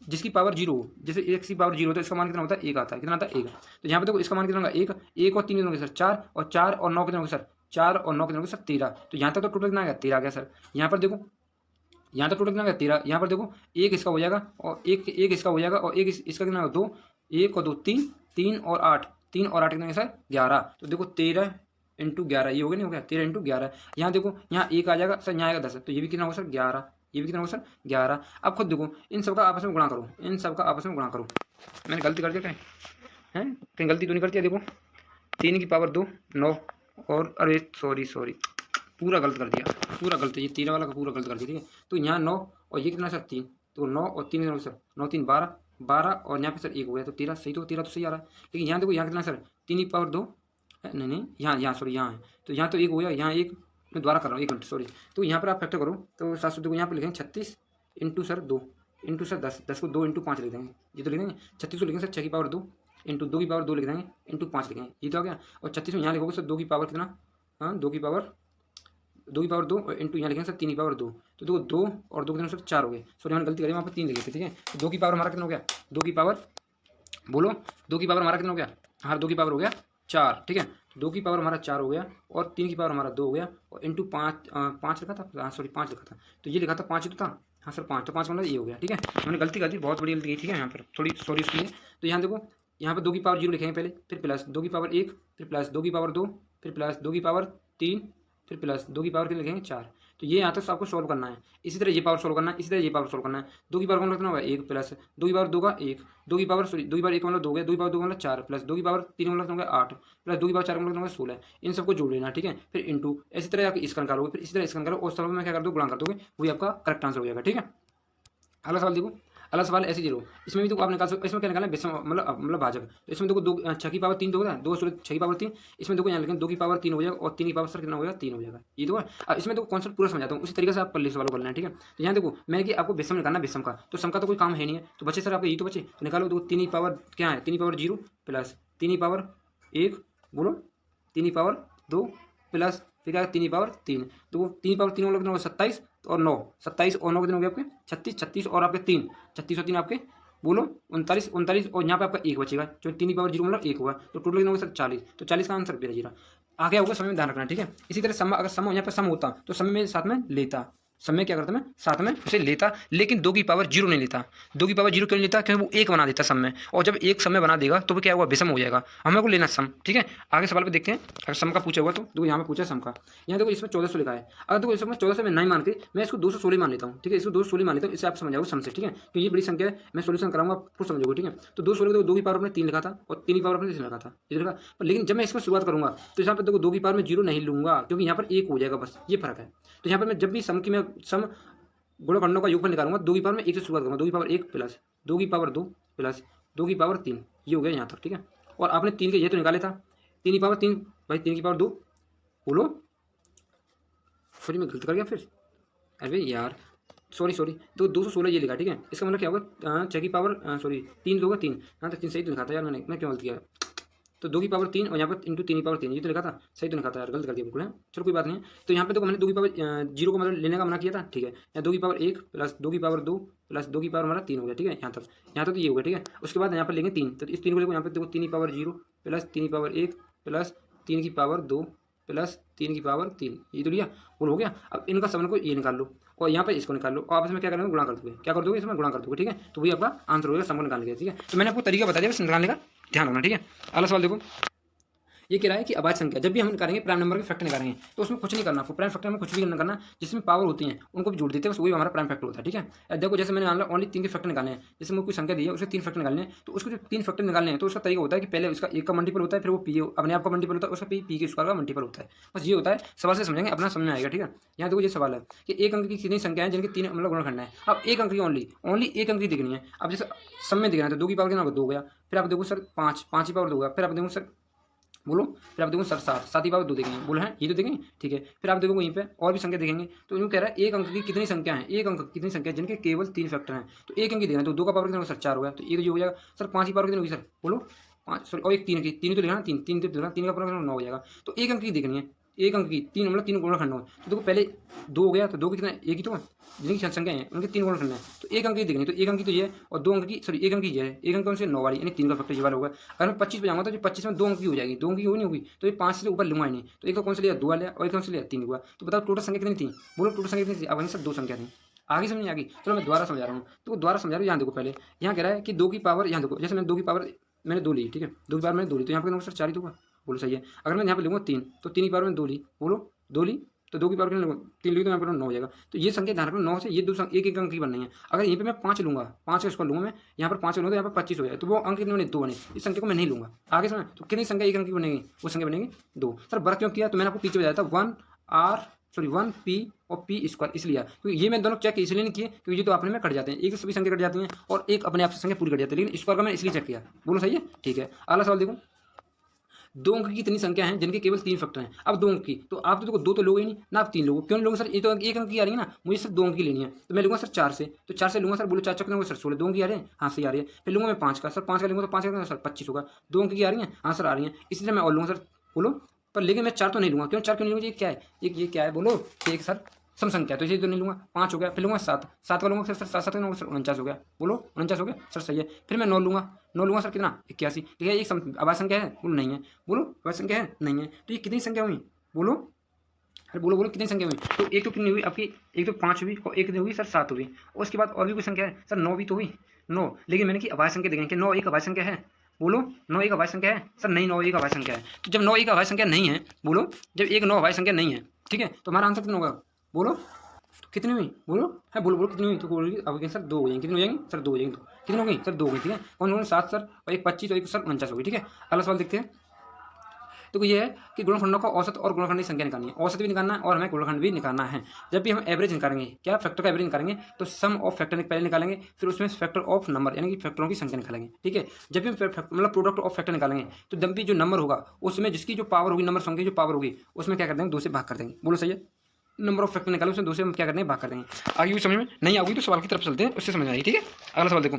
जिसकी पावर 0 हो, जैसे 1 की पावर 0 होता है, इसका मान कितना होता है 1 आता है, कितना आता है 1। तो यहाँ पे देखो इसका मान कितना होगा 1, 1 और 3 कितना होगा सर 4, और 4 और 9 कितना होगा सर 4 और 9 कितना होगा सर 13। तो यहाँ तक तो टोटल कितना आ गया 13 आ गया सर। यहाँ पर देखो, यहाँ तक टोटल कितना आ गया 13, यहाँ पर देखो एक इसका हो जाएगा और एक इसका हो जाएगा और एक इसका कितना होगा 2, 1 और 2 3, 3 और 8, 3 और 8 कितना सर 11। तो देखो 13 इंटू 11 ये हो गया नहीं हो गया, 13 इंटू 11। यहाँ देखो यहाँ 1 आ जाएगा सर, यहाँ आएगा 10, तो ये भी कितना होगा सर 11, ये भी कितना होगा सर 11। अब खुद देखो इन सबका आपस में गुणा करो, इन सबका आपस में गुणा करो। मैंने गलती कर दिया कहीं, हैं कहीं गलती तो नहीं करती है। देखो 3 की पावर 2 9, और अरे सॉरी पूरा गलत कर दिया, पूरा गलत, ये 13 वाला का पूरा गलत कर दिया। ठीक है, तो यहाँ 9 और ये कितना सर 3, तो 9 और 3 कितना सर 9 3 12, 12 और यहाँ पे सर 1 हो गया, तो 13 सही, तो 13 तो सही आ रहा है। लेकिन यहाँ देखो यहाँ कितना सर 3 की पावर 2, नहीं यहाँ सॉरी यहाँ है, तो यहाँ तो 1 हो गया, यहाँ 1 मैं दोबारा कर रहा हूँ 1 मिनट सॉरी। तो यहाँ पर आप फैक्टर करो तो 700 देखो यहाँ पर लिखेंगे 36 इंटू सर 2 इंटू सर 10, 10 को 2 इंटू 5 लिख देंगे, ये तो लिखेंगे 36 को लिखेंगे सर 6 की पावर 2 इंटू 2 की पावर 2 लिख देंगे इंटू 5 लिखेंगे, ये तो आ गया। और 36 में यहाँ लिखोगे सर 2 की पावर कितना, हाँ 2 की पावर 2 और इंटू यहाँ लिखेंगे सर 3 की पावर 2, तो देखो 2 और 2 कितना सर 4 हो गए, सॉरी मैंने गलती करी वहाँ पर 3 लिखे थे। ठीक है, तो 2 की पावर हमारा कितना हो गया, 2 की पावर बोलो 2 की पावर हमारा कितना हो गया हमारा 2 की पावर हो गया 4, ठीक है। तो 2 की पावर हमारा 4 हो गया और 3 की पावर हमारा 2 हो गया और इंटू 5 लिखा था, सॉरी 5 लिखा था, तो ये लिखा था 5 तो था, हाँ सर 5, तो 5 मतलब ये हो गया, ठीक है। मैंने गलती कर दी, बहुत बड़ी गलती की, ठीक है। यहाँ पर थोड़ी सॉरी उसके लिए। तो यहाँ देखो, यहाँ पर 2 की पावर 0 लिखेंगे पहले, फिर प्लस 2 की पावर 1, फिर प्लस 2 की पावर 2, फिर प्लस 2 की पावर 3, फिर प्लस 2 की पावर कितने लिखेंगे 4। तो ये यहाँ तक आपको सोल्व करना है। इसी तरह ये पावर सोल्व करना है, इसी तरह ये पावर सोल्व करना है। 2 की पावर कितना होगा 1, प्लस 2 की पावर 2 का 1, 2 की पावर सॉरी 2 की पावर 1 मतलब 2 गया, 2 की पावर 2 मतलब 4, प्लस 2 की पावर 3 मतलब होगा 8, प्लस 2 की पावर 4 मतलब होगा 16। इन सबको जोड़ लेना, ठीक है। फिर इंटू इसी तरह आप इसका निकालोगे, फिर इसी तरह इसका निकालो और सवाल में क्या कर दो, गुणा कर दोगे, वही आपका करेक्ट आंसर हो जाएगा, ठीक है। अगला सवाल देखो, अगला सवाल ऐसे जीरो, इसमें भी देखो आप निकाल सकते हो। इसमें क्या निकालना है, विषम मतलब भाजक। तो इसमें देखो 2 6 की पावर 3 दोगे ना, 2 6 की पावर 3, इसमें देखो यहाँ लेकिन 2 की पावर 3 हो जाएगा और 3 की पावर सर कितना हो जाएगा 3 हो जाएगा, ये तो है। अब इसमें देखो कॉन्सेप्ट पूरा समझाता हूँ, उसी तरीके से आप पल्ले सवाल करना है, ठीक है। तो यहाँ देखो मैंने कि आपको विषम निकालना, विषम का तो सम का तो कोई काम है नहीं है, तो बच्चे सर आपको यही तो बचे, तो निकालो। देखो 3 की पावर क्या है, 3 की पावर 0 प्लस 3 की पावर 1, बोलो 3 की पावर 2 प्लस फिर क्या 3 की पावर 3, तो 3 की पावर 3 कितना होगा 27 और 9, 27 और 9 कितने हो गए आपके 36, 36 और आपके 3, 36 और 3 आपके बोलो 39, 39 और यहाँ पे आपका 1 बचेगा, जो 3 की पावर 0 मतलब 1 होगा, तो टोटल कितना होगा सर 40, तो 40 का आंसर मेरा जीरा आगे होगा। समय में ध्यान रखना, ठीक है। इसी तरह सम, अगर सम यहाँ पे सम होता तो समय में साथ में लेता, समय क्या करता मैं साथ में उसे लेता, लेकिन 2 की पावर 0 नहीं लेता। 2 की पावर 0 क्यों नहीं लेता, क्योंकि वो 1 बना देता सम में, और जब 1 सम में बना देगा तो वो क्या हुआ विषम हो जाएगा, हमें को लेना सम, ठीक है। आगे सवाल पे देखते हैं, अगर सम का पूछा हुआ तो देखो यहाँ पे पूछा सम का, यहाँ देखो इसमें 1400 लिखा है। अगर देखो इसमें 1400 में नहीं मान के मैं इसको 216 मान लेता हूँ, ठीक है, इसको 216 मान लेता हूँ, इससे आप समझ जाओगे सम से, ठीक है। तो ये बड़ी संख्या है, मैं सोल्यूशन कराऊंगा आपको समझोगे, ठीक है। तो 216 को 2 की पावर अपने 3 लिखा था और 3 की पावर अपने 3 लिखा था, ये लिखा। पर लेकिन जब मैं इसमें शुरुआत करूंगा तो यहाँ पर देखो 2 की पावर में 0 नहीं लूंगा, क्योंकि यहाँ पर 1 हो जाएगा, बस ये फर्क है। तो यहाँ पर मैं जब भी सम की मैं सम गुणनखंडों का योगफल निकालूंगा, 2 की पावर में 1 से शुरुआत करूंगा, 2 की पावर 1 प्लस 2 की पावर 2 प्लस 2 की पावर 3, ये हो गया यहाँ तक, ठीक है। और आपने 3 के ये तो निकाले था, 3 की पावर 3 भाई 3 की पावर 2, बोलो सॉरी मैं गलत कर गया फिर, अरे यार सॉरी सॉरी, तो 216 ये लिखा, ठीक है। इसका मतलब क्या होगा 6 की पावर सॉरी 3 होगा 3, हाँ तो 3 सही तो लिखा था यार, मैं क्यों गलत किया। तो 2 की पावर 3 और यहाँ पर इंटू 3 की पावर 3, ये तो लिखा था, सही तो लिखा था यार, गलत कर दिया बिल्कुल है, चलो कोई बात नहीं है। तो यहाँ पे देखो मैंने 2 की पावर 0 को मतलब लेने का मना किया था, ठीक है। यहाँ 2 की पावर 1 प्लस 2 की पावर 2 प्लस 2 की पावर हमारा 3 हो गया, ठीक है। यहाँ तक ये हो गया, ठीक है। उसके बाद यहाँ पर लेंगे 3, तो इस 3 को देखो यहाँ पर देखो 3 की पावर 0 प्लस 3 की पावर 1 प्लस 3 की पावर 2 प्लस 3 की पावर 3, ये तो लिया, बोल हो गया। अब इनका समन को ये निकाल लो और यहाँ पे इसको निकाल लो और आपस में क्या करेंगे गुणा कर दोगे, क्या कर दोगे इसमें गुणा कर दोगे, ठीक है। तो वही आपका आंसर होगा सम को निकालने का, ठीक है। तो मैंने आपको तरीका बता दिया बस निकालने का, ध्यान रखना, ठीक है। अगला सवाल देखो, ये कह रहा है कि अभाज्य संख्या जब भी हम करेंगे प्राइम नंबर के फैक्टर निकालेंगे तो उसमें कुछ नहीं करना, आपको प्राइम फैक्टर में कुछ भी नहीं करना, जिसमें पावर होती है उनको भी जोड़ देते हैं, बस वही हमारा प्राइम फैक्टर होता है, ठीक है। देखो जैसे मैंने मान लो ओनली 3 के फैक्टर निकालने हैं, जैसे मुझे कोई संख्या दी है उसके 3 फैक्टर निकालने हैं, तो उसको जो 3 फैक्टर निकालने हैं तो उसका तरीका होता है कि पहले उसका 1 का मल्टीपल होता है, फिर वो पी अपने आप का मल्टीपल होता है, उसका पी के स्क्वायर का मल्टीपल होता है, बस ये होता है। सवाल से समझेंगे अपना समझ में आएगा, ठीक है। यहाँ देखो ये सवाल है कि एक अंक की कितनी संख्या है जिनकी 3 मतलब गुणनखंड है। अब एक अंक की ओनली एक अंक की दिखनी है। अब जैसे सम में दिखना है तो 2 की पावर कितना होगा 2 गया, फिर आप देखो सर 5 की पावर 2 गया, फिर आप देखो सर बोलो, फिर आप देखो सर 7 की पावर 2 देखेंगे, बोलो है ये तो देखेंगे, ठीक है। फिर आप देखो वहीं पे और भी संख्या देखेंगे, तो यूँ कह रहा है एक अंक की कितनी संख्या है, एक अंक की कितनी संख्या जिनके केवल 3 फैक्टर हैं। तो एक अंक की देखना, तो 2 का पावर कितना होगा सर 4 हो गया, तो ये तो ये हो जाएगा। सर 5 की पावर कितनी होगी सर, बोलो 5 सॉरी, और एक 3 की, 3 तो लिखा ना, 3 तो लिखना, 3 का पावर 9 हो जाएगा। तो एक अंक की देखनी है, एक अंक की 3 मतलब 3 गुणनखंड हो, तो देखो पहले 2 हो गया, तो 2 की कितना एक ही तो है, जिनकी संख्या है उनके 3 गुणनखंड है, तो एक अंक की देखनी, तो एक अंक की तो ये है और 2 अंक की सॉरी एक अंक की ये है, एक अंक कौन से 9 वाली, यानी 3 का फैक्टर ये वाला होगा। अगर मैं 25 पे जाऊंगा तो जो 25 में 2 अंक की हो जाएगी, 2 अंक की हो नहीं होगी, तो ये 5 से ऊपर लूंगा ही नहीं। तो एक तो कौन से लिया 2 लिया और एक कौन से लिया 3 हुआ, तो बताओ टोटल संख्या कितनी थी, बोलो टोटल संख्या कितनी थी। अब सर 2 संख्या थी, आगे समझ नहीं आ गई, चलो मैं दोबारा समझा रहा हूँ, तो दोबारा समझा रहा हूँ। यहाँ देखो पहले यहाँ कह रहा है कि 2 की पावर, यहाँ देखो जैसे मैंने 2 की पावर मैंने 2 ली, ठीक है, 2 की पावर मैंने 2 ली, तो यहाँ पे सर 4 ही दूंगा, बोलो सही है। अगर मैं यहाँ पे लूँगा 3, तो 3 की पावर में 2 ली, बोलो 2 ली, तो 2 की पावर कितने 3 ली, तो यहाँ पर 9 हो जाएगा। तो ये संख्या ध्यान रखना 9 से ये एक एक अंक की बननी है। अगर यहीं पे मैं 5 लूंगा, 5 का स्क्वायर लूंगा मैं, यहाँ पर 5 लूंगा तो यहाँ पर 25 हो जाएगा, तो वो अंक कितने बने 2 बने, इस संख्या को मैं नहीं लूंगा। आगे समझ, तो कितनी संख्या एक अंक की बनेगी, वो संख्या बनेगी 2। सर बड़ा क्यों किया, तो मैंने आपको पीछे बताया था 1 पी और पी स्क्वायर इसलिए, क्योंकि ये मैं दोनों चेक इसलिए नहीं किए क्योंकि ये तो अपने में कट जाते हैं, एक सभी संख्या कट जाती हैं और एक अपने आप से संख्या पूरी कट जाती है, लेकिन स्क्वायर का मैं इसलिए चेक किया, बोलो सही है, ठीक है। अगला सवाल देखो, 2 अंक की कितनी संख्या है जिनके केवल 3 फैक्टर हैं। अब 2 अंक की, तो आप तो देखो 2 तो लोगे ही नहीं ना, आप 3 लोगे, क्यों नहीं लोगे सर, ये तो एक अंक की आ रही है ना, मुझे सिर्फ 2 अंक की लेनी है, तो मैं लूंगा सर 4 से, तो 4 से लूंगा सर, बोलो 4 चक्कर होंगे सर 16, 2 अंक की आ रही है, हाँ सही आ रही है। फिर लूंगा मैं 5 का, सर 5 का लूंगा तो 5 का सर 25 होगा, 2 अंक की आ रही है, हाँ सर आ रही है, इसलिए मैं और लूंगा सर, बोलो। पर लेकिन मैं 4 तो नहीं लूंगा, क्यों 4 क्यों नहीं लूंगा, ये क्या है, ये क्या है, बोलो एक सर सम संख्या, तो इसे तो नहीं लूँगा, 5 हो गया, फिर लूँगा 7, 7 का लूँगा सर, 7 7 का लूँगा सर 49 हो गया, बोलो 49 हो गया सर, सही है। फिर मैं 9 लूँगा, 9 लूँगा सर कितना 81, ठीक है, एक अभाज्य संख्या है, बोलो नहीं है, बोलो अभाज्य संख्या है, नहीं है, तो ये कितनी संख्या हुई, बोलो, अरे बोलो बोलो कितनी संख्या हुई, तो एक तो कितनी हुई आपकी, एक तो 5 हुई और एक हुई सर 7 हुई, और उसके बाद और भी कोई संख्या है सर, 9 भी तो हुई, 9, लेकिन मैंने कि अभाज्य संख्या देखें कि 9 एक अभाज्य संख्या है, बोलो 9 एक अभाज्य संख्या है सर, नहीं 9 एक अभाज्य संख्या है, तो जब 9 एक अभाज्य संख्या नहीं है, बोलो जब एक 9 अभाज्य संख्या नहीं है, ठीक है, तो हमारा आंसर कितना होगा, बोलो कितनी हुई, बोलो है, बोलो बोलो कितनी हुई, तो बोलोगी अब सर 2 हो जाएंगे, कितनी हो जाएंगी सर 2 हो जाएंगी, तो कितनी हो गई सर 2 हो गई, ठीक है, कौन कौन 7 सर और एक 25 और एक सर 49 हो गई, ठीक है। अगला सवाल देखते हैं, तो ये है कि गुणनखंडों का औसत और गुणनखंड की संख्या निकालनी है, औसत भी निकालना है और हमें गुणनखंड भी निकालना है। जब भी हम एवरेज निकालेंगे, क्या फैक्टर का एवरेज निकालेंगे, तो सम ऑफ फैक्टर पहले निकालेंगे, फिर उसमें फैक्टर ऑफ नंबर यानी कि फैक्टरों की संख्या निकालेंगे, ठीक है। जब भी हम मतलब प्रोडक्ट ऑफ फैक्टर निकालेंगे, तो जब भी जो नंबर होगा उसमें जिसकी जो पावर होगी, नंबर संख्या जो पावर होगी उसमें क्या कर देंगे, 2 से भाग कर देंगे, बोलो सही है। नंबर ऑफ फैक्टर निकालो उसमें 2 से हम क्या करते हैं, भाग कर देंगे। आगे भी समझ में नहीं आएगी तो सवाल की तरफ चलते हैं, उससे समझ आएगी, ठीक है। अगला सवाल देखो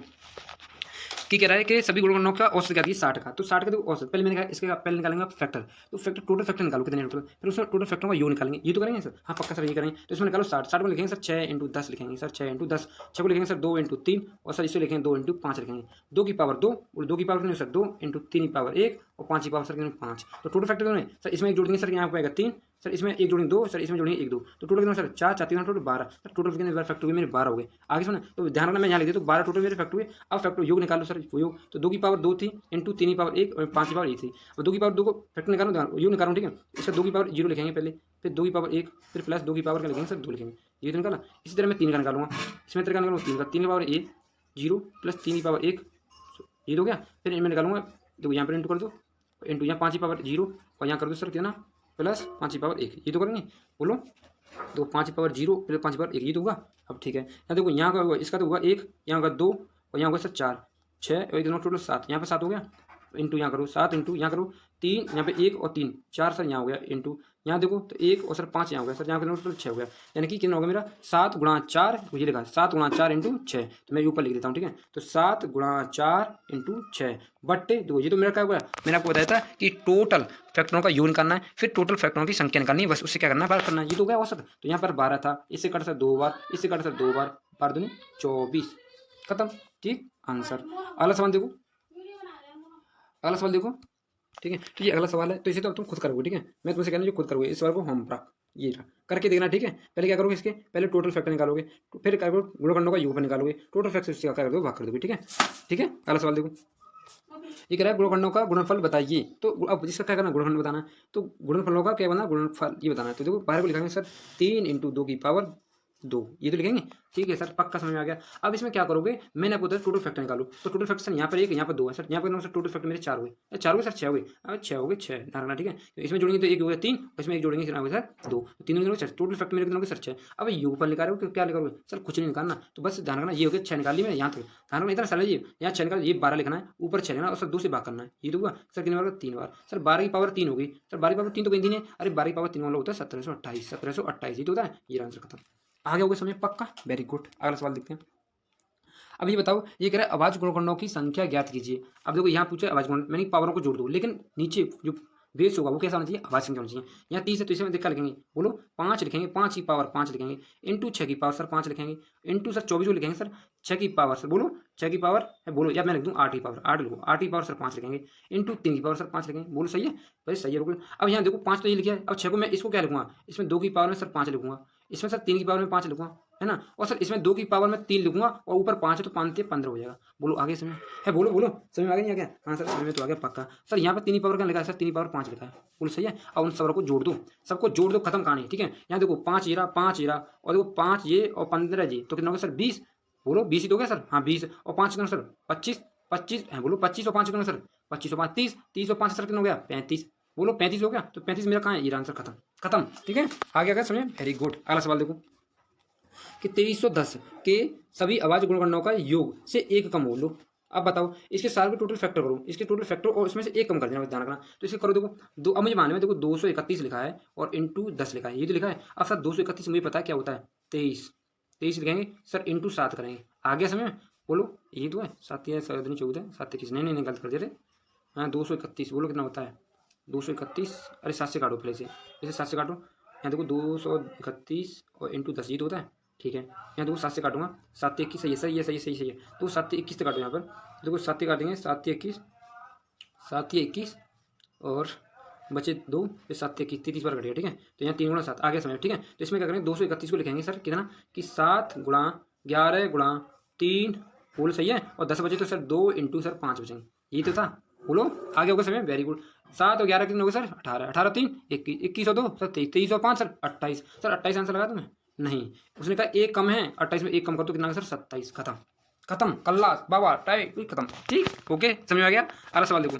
कि कह रहा है कि सभी गुणनखंडों का औसत क्या थी 60 का, तो 60 का देखो औसत पहले मैंने कहा इसके पहले निकालेंगे फैक्टर, तो फैक्टर टोटल फैक्टर निकालो कितने टोटल, फिर उसमें टोटल फैक्टरों का योग निकालेंगे, ये तो करेंगे सर, हाँ पक्का सर ये करेंगे, तो इसमें निकालो 60, 60 में लिखेंगे सर 6 इंटू 10 लिखेंगे सर, 6 इंटू 10, 6 को लिखेंगे सर 2 इंटू 3, और सर इसे लिखेंगे 2 इंटू 5 लिखेंगे, 2 की पावर 2 और 2 की पावर कितनी सर 2 इंटू 3 की पावर 1 और 5 की पावर सर कितनी 5, तो टोटल फैक्टर कितने सर, इसमें एक जोड़ेंगे सर यहाँ पे आएगा 3, सर इसमें एक जोड़ेंगे 2, सर इसमें जोड़ेंगे 1 2, तो टोटल कितना सर 4 4 3 टोटल 12, सर टोटल कितने फैक्टर हुए मेरे 12 हो गए। आगे सुना, तो ध्यान रखना मैं यहाँ लिख दिया, तो 12 टोटल मेरे फैक्टर हुए। अब फैक्टर योग निकालो सर, योग तो 2 की पावर 2 थी इंटू 3 की पावर 1 और 5 की पावर 1 थी, और 2 की पावर 2 को फैक्टर निकालो, योग निकालो, ठीक है। इसका 2 की पावर 0 लिखेंगे पहले, फिर 2 की पावर 1, फिर प्लस 2 की पावर क्या लिखेंगे सर 2 लिखेंगे, ये तो निकाला। इसी तरह मैं 3 का निकालूंगा, इसमें तरह निकालूंगा 3 का, 3 की पावर 1 0 प्लस 3 की पावर 1, ये हो गया। फिर इनमें निकालूंगा, देखो यहाँ पर इंटू कर दो, इंटू यहाँ 5 की पावर 0 और यहाँ कर दो सर कितना प्लस 5 की पावर 1, ये तो करेंगे, बोलो तो 5 की पावर 0 प्लस 5 की पावर 1, ये तो होगा। अब ठीक है, यहाँ देखो यहाँ का होगा, इसका तो होगा 1, यहाँ होगा 2 और यहाँ होगा सर 4 6 और 1 दोनों टोटल 7, यहाँ पर 7 हो गया, इंटू यहाँ करो 7 इंटू यहाँ करो 3, यहाँ पे 1 और 3 4 सर यहाँ हो गया, इंटू यहाँ देखो तो 1 और सर 5 यहाँ हो गया सर, यहाँ पे टोटल 6 हो गया, यानी कि कितना होगा मेरा 7 गुणा 4, ये लिखा 7 गुणा 4 इंटू 6, तो मैं ऊपर लिख देता हूँ, ठीक है। तो 7 गुणा 4 इंटू 6 बट्टे 2, ये तो मेरा क्या हुआ, मैंने आपको बताया था कि टोटल फैक्टरों का योग निकालना है, फिर टोटल फैक्टरों की संख्या निकालनी है, बस उससे क्या करना है, बार करना है, ये तो गया औसत। तो यहाँ पर 12 था, इससे कट सर 2 बार, इससे कट सर 2 बार, 12 दूनी 24, खत्म, ठीक आंसर। अगला सवाल देखो, अगला सवाल देखो, ठीक है, तो ये अगला सवाल है, तो इसे तो तुम खुद करोगे, ठीक है, मैं तुमसे कहना जो खुद करोगे, इस सवाल को होमवर्क ये रहा करके देखना, ठीक है। पहले क्या करोगे, इसके पहले टोटल फैक्टर निकालोगे, तो फिर क्या करोगे गुणनखंडों का योगफल निकालोगे, टोटल फैक्टर से क्या कर दोगे भाग कर दोगे, ठीक है। ठीक है, अगला सवाल देखो, ये कह रहा है गुणनखंडों का गुणनफल बताइए, तो अब जिसका क्या करना गुणनखंड बताना है, तो गुणनफलों का क्या बनना गुणनफल ये बताना है, तो देखो बाहर को लिखेंगे सर 3 इंटू 2 की पावर 2, ये तो लिखेंगे, ठीक है सर, पक्का समझ में आ गया। अब इसमें क्या करोगे, मैंने आपको टोटल फैक्टर निकालो, तो टोटल फैक्टर सर यहाँ पर 1 यहाँ पर 2 है सर, यहाँ पर सर टोटल फैक्टर मेरे 4 हुए, 4 हुए सर 6 हुए, अब 6 हो गए 6 धारणा, ठीक है। तो इसमें जोड़ेंगे तो 1 हो गया 3, इसमें 1 जोड़ेंगे सर 2, तो 3 हो गए टोटल फैक्टर मेरे कितने हो गए सर 6। अब योग पर निकाल रहे हो क्या निकालोगे सर, कुछ नहीं निकालना, तो बस ध्यान रखना ये हो गया 6 निकाल ली मैंने यहाँ तक, ध्यान रखना इतना सरल, ये यहाँ 6 निकाल, ये 12 लिखना है, ऊपर 6 लिखना और सर 2 से भाग करना है, ये तो हुआ सर कितने बार 3 बार, सर 12 की पावर 3 हो गई सर, 12 की पावर 3 तो कहीं नहीं है, अरे 12 की पावर 3 वाला होता है 1728, 1728 ये तो होता है, ये आंसर खत्म, आगे हो गया समझ पक्का, वेरी गुड। अगला सवाल देखते हैं, अब ये बताओ, ये कह रहा है अभाज्य गुणनखंडों की संख्या ज्ञात कीजिए। अब देखो यहाँ पूछे अभाज्य गुणनखंड, मैंने पावरों को जोड़ दो, लेकिन नीचे जो बेस होगा वो कैसा होना चाहिए, अभाज्य संख्या होनी चाहिए। यहाँ 30 है तो इसे में देखा लिखेंगे, बोलो 5 लिखेंगे, 5 की पावर 5 लिखेंगे, इंटू 6 की पावर सर 5 लिखेंगे, इंटू सर 24 को लिखेंगे सर 6 की पावर सर, बोलो 6 की पावर है, बोलो या मैं लिख दूँ 8 की पावर 8 लिखो, 8 की पावर सर 5 लिखेंगे, इंटू 3 की पावर सर 5 लिखेंगे, बोलो सही है भाई, सही है बिल्कुल। अब यहाँ देखो 5 तो ये लिखा है, अब 6 को मैं इसको क्या लिखूंगा, इसमें 2 की पावर में सर 5 लिखूंगा, इसमें सर 3 की पावर में 5 लिखूंगा, है ना, और सर इसमें 2 की पावर में 3 लिखूंगा और ऊपर 5 है तो 5 से 15 हो जाएगा, बोलो आगे समझ है, बोलो बोलो समझ में आ गया क्या, हाँ सर समझ में तो आ गया पक्का। सर यहाँ पर 3 की पावर क्या लिखा है सर, 3 की पावर 5 लिखा है, बोलो सही है। अब उन सबरों को जोड़ दो, सबको जोड़ दो, खत्म कहानी, ठीक है। यहाँ देखो 5 ये रहा, 5 ये रहा, और देखो 5 ये और 15 जी, तो कितना हो गया सर 20, बोलो 20 ही तो हो गया सर, हाँ 20 और 5 कितना सर 25, 25 है, बोलो 25 और 5 कितना सर 25 और 5 30, 30 और 5 सर कितना हो गया 35, बोलो 35 हो गया, तो 35 मेरा कहाँ है, ये आंसर खत्म खत्म, ठीक है। आगे आ गया समझे, वेरी गुड। अगला सवाल देखो कि 2310 के सभी अभाज्य गुणनखंडों का योग से एक कम हो लो। अब बताओ इसके सारे के टोटल फैक्टर करो, इसके टोटल फैक्टर और इसमें से एक कम कर देना, ध्यान रखना। तो इसे करो, देखो दो, अब मुझे मालूम है देखो 231 लिखा है और इंटू 10 लिखा है, ये तो लिखा है। अब सर 231 मुझे पता है क्या होता है 23, 23 लिखेंगे सर इंटू 7 करेंगे, आ गया समझ में, बोलो ये तो है 7 या 7 14 7 21, नहीं गलत कर दे रहे, हाँ 231, बोलो कितना होता है 231, अरे 7 से काटो पहले से, इसे 7 से काटो यहाँ देखो 231 और इंटू 10 ये तो होता है, ठीक है। यहाँ देखो 7 से काटूंगा, 7 21 सही है, सही है, सही है, सही सही है। तो 7 21 से काटो यहाँ पर, देखो 7 से काटेंगे, 7 21, 7 21 और बचे 2, फिर 7 21 33 बार कट गया, ठीक है। तो यहाँ 3 गुणा 7 आ गया समझ, ठीक है। तो इसमें क्या करेंगे 231 को लिखेंगे सर कितना कि 7 गुणा 11 गुणा 3 बोलो सही है, और 10 बचे तो सर 2 इंटू सर 5 बचेंगे, यही तो था। बोलो आगे होगा समय, वेरी गुड। 7 और 11 कितने हो गए सर 18, 18 3 21, 21 और 2 सर 23, 23 और 5 सर 28, सर 28 आंसर लगा तुम्हें नहीं, उसने कहा एक कम है, 28 में एक कम कर तो कितना सर 27, खत्म खत्म कल्ला बाबा टाइम खत्म, ठीक ओके समझ में आ गया। अगला सवाल देखो,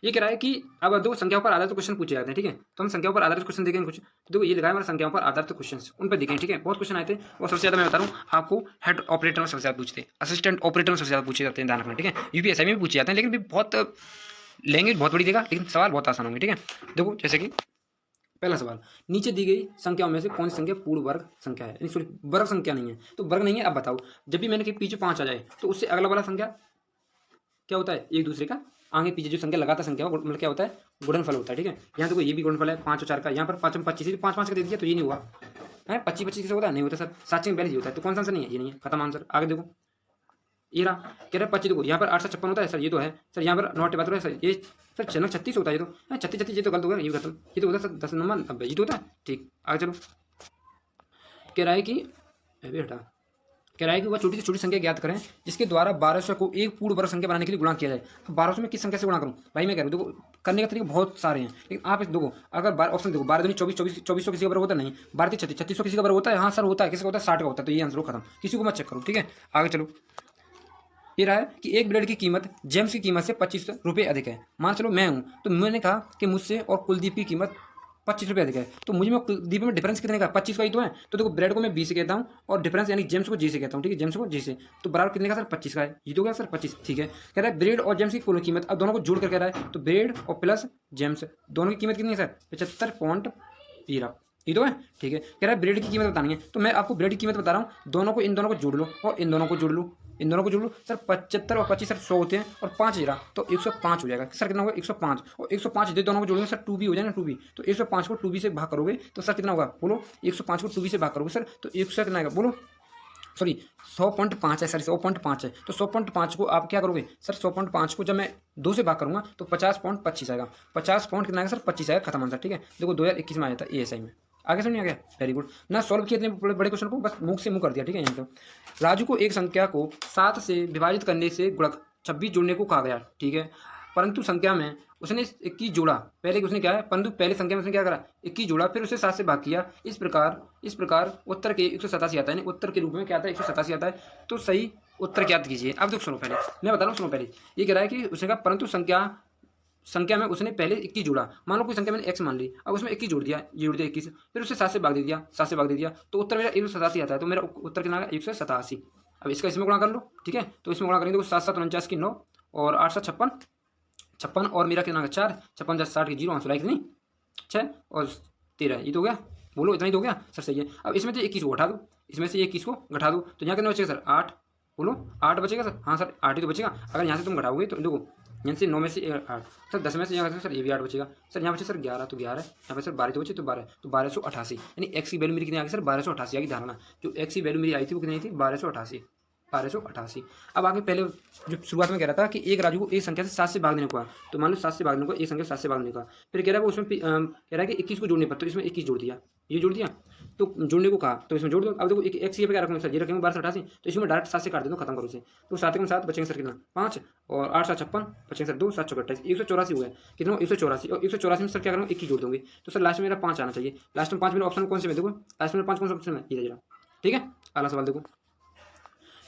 ये कह रहा है कि अब दो संख्याओं पर आधारित क्वेश्चन पूछे जाते हैं, ठीक है। तो हम संख्याओं पर आधारित क्वेश्चन देखेंगे कुछ, तो देखो ये लिखा है हमारा संख्याओं पर आधारित क्वेश्चन, उन पर देखेंगे, ठीक है। बहुत क्वेश्चन आए थे और सबसे ज्यादा मैं बता रहा हूँ आपको हेड ऑपरेटर में सबसे ज्यादा पूछते हैं, असिस्टेंट ऑपरेटर में सबसे ज्यादा पूछे जाते हैं, ध्यान रखना, ठीक है। यूपीएससी में भी पूछे जाते हैं, लेकिन भी बहुत लेंगे बहुत बड़ी देगा, लेकिन सवाल बहुत आसान होंगे, ठीक है। देखो जैसे कि पहला सवाल, नीचे दी गई संख्याओं में से कौन सी संख्या पूर्ण वर्ग संख्या है, सॉरी वर्ग संख्या नहीं है, तो वर्ग नहीं है। अब बताओ जब भी मैंने कि पीछे 5 आ जाए तो उससे अगला वाला संख्या क्या होता है, एक दूसरे का आगे पीछे जो संख्या लगातार संख्या हो मतलब क्या होता है, गुणनफल होता है, ठीक है। यहाँ देखो ये भी गुणनफल है 5 और 4 का, यहाँ पर 5 में 25 5 5 का दे दिया तो ये नहीं हुआ है, 25 25 किसे होता है नहीं होता सर, 7 में 42 होता है, तो कौन सा आंसर नहीं है, ये नहीं है, खत्म आंसर। आगे देखो ये रहा, कह रहे 25 देखो यहाँ पर 856 होता है सर, ये तो है सर, यहाँ पर 9 बात हो रहा है सर, ये सर चैनल 36 होता है, ये तो 36 36 ये तो गलत हो गया, ये खत्म, ये तो होता है सर 10 नंबर 90 ये तो होता है, ठीक। आगे चलो, कह रहा है कि अभी हटा, कह रहा है कि वह छोटी से छोटी संख्या ज्ञात करें जिसके द्वारा 1200 को एक पूर्ण वर्ग संख्या बनाने के लिए गुणा किया जाए। 1200 में किस संख्या से गुणा करूं भाई, मैं कह रहा हूं देखो करने का तरीके बहुत सारे हैं, लेकिन आप इस देखो अगर ऑप्शन देखो 12 दूनी 24 24 2400 किसी का वर्ग होता नहीं, 12 36 3600 किसी का वर्ग होता है, हाँ सर होता है, किसी का होता है 60 का होता है, तो ये आंसर खत्म, किसी को मत चेक करो, ठीक है। आगे चलो, ये रहा है कि एक ब्लेड की कीमत जेम्स की कीमत से 25 रुपये अधिक है, मान चलो मैं हूं तो मैंने कहा कि मुझसे और कुलदीप की कीमत 25 रुपये अधिक है, तो मुझे में कुलदीप में डिफरेंस कितने का 25 का ही तो है, तो देखो ब्रेड को मैं 20 से कहता हूँ और डिफरेंस यानी जेम्स को जी से कहता हूँ, ठीक है, जेम्स को जी से, तो बराबर कितने का सर 25 का है, ये तो क्या सर 25, ठीक है। कह रहा है ब्रेड और जेम्स की कुल कीमत, अब दोनों को जोड़ कर कह रहा है, तो ब्रेड और प्लस जेम्स दोनों की कीमत कितनी है सर 75.13, ये तो है, ठीक है। कह रहा है ब्रेड की कीमत बतानी है, तो मैं आपको ब्रेड की कीमत बता रहा हूँ, दोनों को इन दोनों को जोड़ लो और इन दोनों को जोड़ लो, इन दोनों को जोड़ लो सर 75 और 25 सर 100 होते हैं और 5 जीरा तो 105 हो जाएगा सर, कितना होगा 105, और 105 दे दोनों को जोड़ेंगे सर 2b हो जाएगा 2b, तो 105 को 2b से भाग करोगे तो सर कितना होगा बोलो, 105 को 2b से भाग करोगे सर तो 100 कितना आएगा बोलो, सॉरी 100.5 है सर, 100.5 है, तो 100.5 को आप क्या करोगे सर, 100.5 को जब मैं 2 से भाग करूंगा तो 50.25 आएगा, 50 पॉइंट कितना आएगा सर 25 आएगा, खत्म आंसर, ठीक है। देखो 2021 में आया था ASI में, आगे समझ आ गया, वेरी गुड ना। सॉल्व किया इतने बड़े क्वेश्चन को बस मुंह से मुंह कर दिया, ठीक है। यहाँ पे राजू को एक संख्या को 7 से विभाजित करने से गुणक 26 जोड़ने को कहा गया, ठीक है, परंतु संख्या में उसने 21 जोड़ा, पहले उसने क्या है, परंतु पहले संख्या में उसने क्या करा 21 जोड़ा, फिर उसे 7 से भाग किया, इस प्रकार उत्तर के 187 आता है, यानी उत्तर के रूप में क्या आता है 187 आता है, तो सही उत्तर क्या कीजिए। अब देखो सुनो पहले मैं बता रहा हूँ, सुनो पहले ये कह रहा है कि उसने कहा परंतु संख्या में उसने पहले 21 जोड़ा, मान लो कोई संख्या मैंने x मान ली, अब उसमें 21 जोड़ दिया, ये जोड़ दिया 21, फिर उसे 7 से भाग दे दिया, 7 से भाग दे दिया, तो उत्तर मेरा 187 आता है, तो मेरा उत्तर कितना आ गया 187। अब इसका इसमें गुणा कर लो, ठीक है, तो इसमें गुणा करेंगे तो 7 7 49 की 9 और 8 7 56 56 और मेरा कितना 4 56 60 की 0 आंसर कितनी 6 और 13, ये तो हो गया, बोलो इतना ही तो हो गया सर, सही है। अब इसमें से 21 को घटा दो, इसमें से 21 को घटा दो, तो यहाँ कितना बचेगा सर 8, बोलो 8 बचेगा सर, हाँ सर 8 ही तो बचेगा, अगर यहाँ से तुम घटाओगे तो देखो यहाँ से 9 में से 8 सर 10 में से यहाँ सर ये भी 8 बचेगा सर, यहाँ बचे सर 11 तो 11, यहाँ पे सर 12 तो बचे तो 12, तो 1288, यानी x की वैल्यू मेरी कितनी आ गई सर 1288 आ गई, धारणा जो x की वैल्यू मेरी आई थी वो कितनी आई थी 1288। अब आगे पहले जो शुरुआत में कह रहा था कि एक राजू को एक संख्या से 7 से भाग देने को कहा, तो मान लो 7 से भाग देने को, एक संख्या 7 से भाग देने का, फिर कह रहा है वो उसमें कह रहा है कि 21 को जोड़ने पर, तो इसमें 21 जोड़ दिया, ये जोड़ दिया, तो जोड़ने को कहा तो इसमें जोड़ दो। अब देखो एक एक्स पे क्या रखेंगे सर, ये रखेंगे 1288, तो इसमें डायरेक्ट 7 से काट दे दो, खत्म करो इसे, तो 7 के 7 बचेंगे सर कितना 5 और 8 7 56 बचेंगे सर 2 7 चौक 28, 184 हो गया, कितना 184, और 184 में सर क्या करूँगा 21 जोड़ दूंगी, तो सर लास्ट में मेरा 5 आना चाहिए, लास्ट में 5 मेरा ऑप्शन कौन से में देखो, लास्ट में 5 कौन सा ऑप्शन है ये जरा, ठीक है। अगला सवाल देखो,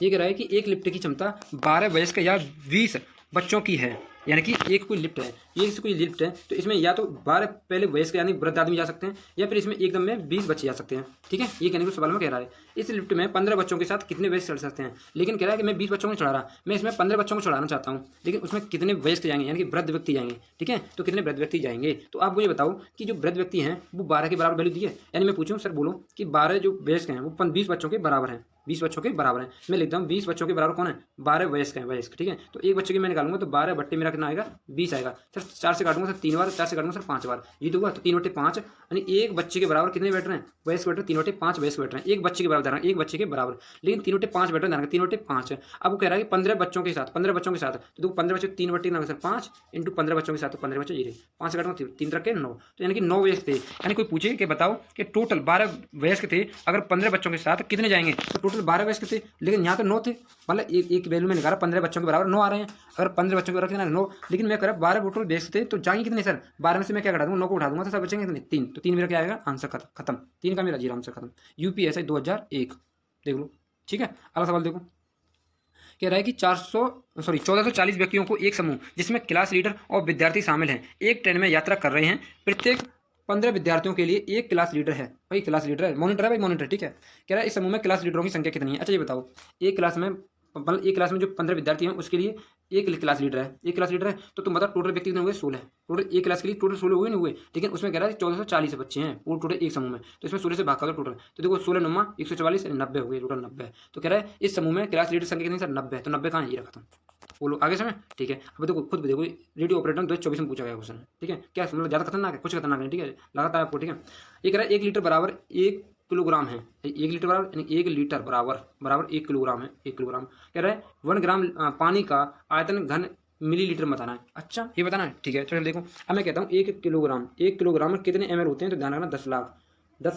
ये कह रहा है कि एक लिफ्ट की क्षमता 12 वयस्क या 20 बच्चों की है, यानी कि एक कोई लिफ्ट है, ये कोई लिफ्ट है, तो इसमें या तो 12 पहले वयस्क यानी वृद्ध आदमी जा सकते हैं, या फिर इसमें एकदम में 20 बच्चे जा सकते हैं, ठीक है। ये कहने को सवाल में कह रहा है इस लिफ्ट में 15 बच्चों के साथ कितने वयस्क चढ़ सकते हैं, लेकिन कह रहा है कि मैं 20 बच्चों को चढ़ा रहा, मैं इसमें 15 बच्चों को चढ़ाना चाहता हूँ, लेकिन उसमें कितने वयस्क जाएंगे यानी कि वृद्ध व्यक्ति जाएंगे, ठीक है, तो कितने वृद्ध व्यक्ति जाएंगे। तो आप मुझे बताओ कि जो वृद्ध व्यक्ति हैं वो 12 के बराबर वैल्यू दी है, यानी मैं पूछूँ सर बोलो कि 12 जो वयस्क हैं वो 20 बच्चों के बराबर हैं, 20 बच्चों के बराबर है। मैं लिखता हूँ 20 बच्चों के बराबर कौन है, 12 वयस्क है, वयस्क, ठीक है। तो एक बच्चे की मैं निकालूंगा तो 12 बट्टे मेरा कितना आएगा, 20 आएगा सर। 4 से काटूंगा सर 3 बार, 4 से काटूंगा सर 5 बार, ये तो हुआ। तो 3/5 यानी एक बच्चे के बराबर कितने बैठ रहे हैं, वयस्क बैठ रहे हैं, 3/5 वयस्क बैठ रहे हैं। एक बच्चे के बराबर, एक बच्चे के बराबर, लेकिन 3/5 बैठ रहे हैं, 3/5। अब वो कह रहा है कि 15 बच्चों के साथ, 15 बच्चों के साथ, तो देखो 15 बच्चे 3/5 इंटू 15 बच्चों के साथ, तो 15 बच्चे ये 5 से काटूंगा 3 रखे 9, तो यानी कि 9 वयस्क थे। यानी कोई पूछे कि बताओ कि टोटल 12 वयस्क थे, अगर 15 बच्चों के साथ कितने जाएंगे, तो टोटल 12 वयस्क थे, लेकिन यहाँ तो 9 थे, मतलब एक वैल्यू में निकाला 15 बच्चों के बराबर 9 आ रहे हैं। अगर 15 बच्चों के बराबर कितना 9, लेकिन मैं कह रहा 12 टोटल वयस्क थे, तो जाएंगे कितने सर, 12 में से मैं क्या घटा दूंगा, 9 को उठा दूंगा, तो सब बचेंगे कितने, 3। तो 3 मेरा क्या आएगा आंसर, खत्म। 3 का मेरा जीरो आंसर खत्म। यूपीएससी 2001 देख लो, ठीक है। अगला सवाल देखो, कह रहा है कि 1440 व्यक्तियों को एक समूह जिसमें क्लास लीडर और विद्यार्थी शामिल हैं एक ट्रेन में यात्रा कर रहे हैं। प्रत्येक 15 विद्यार्थियों के लिए एक क्लास लीडर है, भाई क्लास लीडर है, मॉनिटर है भाई, मॉनिटर, ठीक है। कह रहा है इस समूह में क्लास लीडरों की संख्या कितनी है। अच्छा ये बताओ, एक क्लास में, मतलब एक क्लास में जो 15 विद्यार्थी हैं उसके लिए एक क्लास लीडर है, एक क्लास लीडर है, तो तुम बताओ टोटल व्यक्ति कितने हुए, 16। टोटल एक क्लास के लिए टोटल 16 हुए नहीं हुए, लेकिन उसमें कह रहा है 1440 बच्चे हैं वो टोटल एक समूह में, तो इसमें 16 से भाग कर दो टोटल, तो देखो 16 9 144 90 हो गए, टोटल 90। तो कह रहा है इस समूह में क्लास लीडर संख्या कितनी सर, 90। तो 90 कहाँ है, ये रखा था, बोलो आगे समय, ठीक है। अब देखो खुद भी देखो, रेडियो ऑपरेटर 2024 में पूछा गया क्वेश्चन है, ठीक है। क्या मतलब ज़्यादा खतरनाक है, कुछ खतरनाक नहीं, ठीक है, लगातार आपको, ठीक है। ये कह रहा है 1 लीटर बराबर 1 किलोग्राम है, 1 लीटर बराबर यानी 1 लीटर बराबर 1 किलोग्राम है, 1 किलोग्राम। कह रहा है 1 ग्राम पानी का आयतन घन मिलीलीटर में बताना है। अच्छा ये बताना है, ठीक है। चलो देखो, अब मैं कहता हूँ 1 किलोग्राम में कितने ml होते हैं, तो ध्यान रखना 10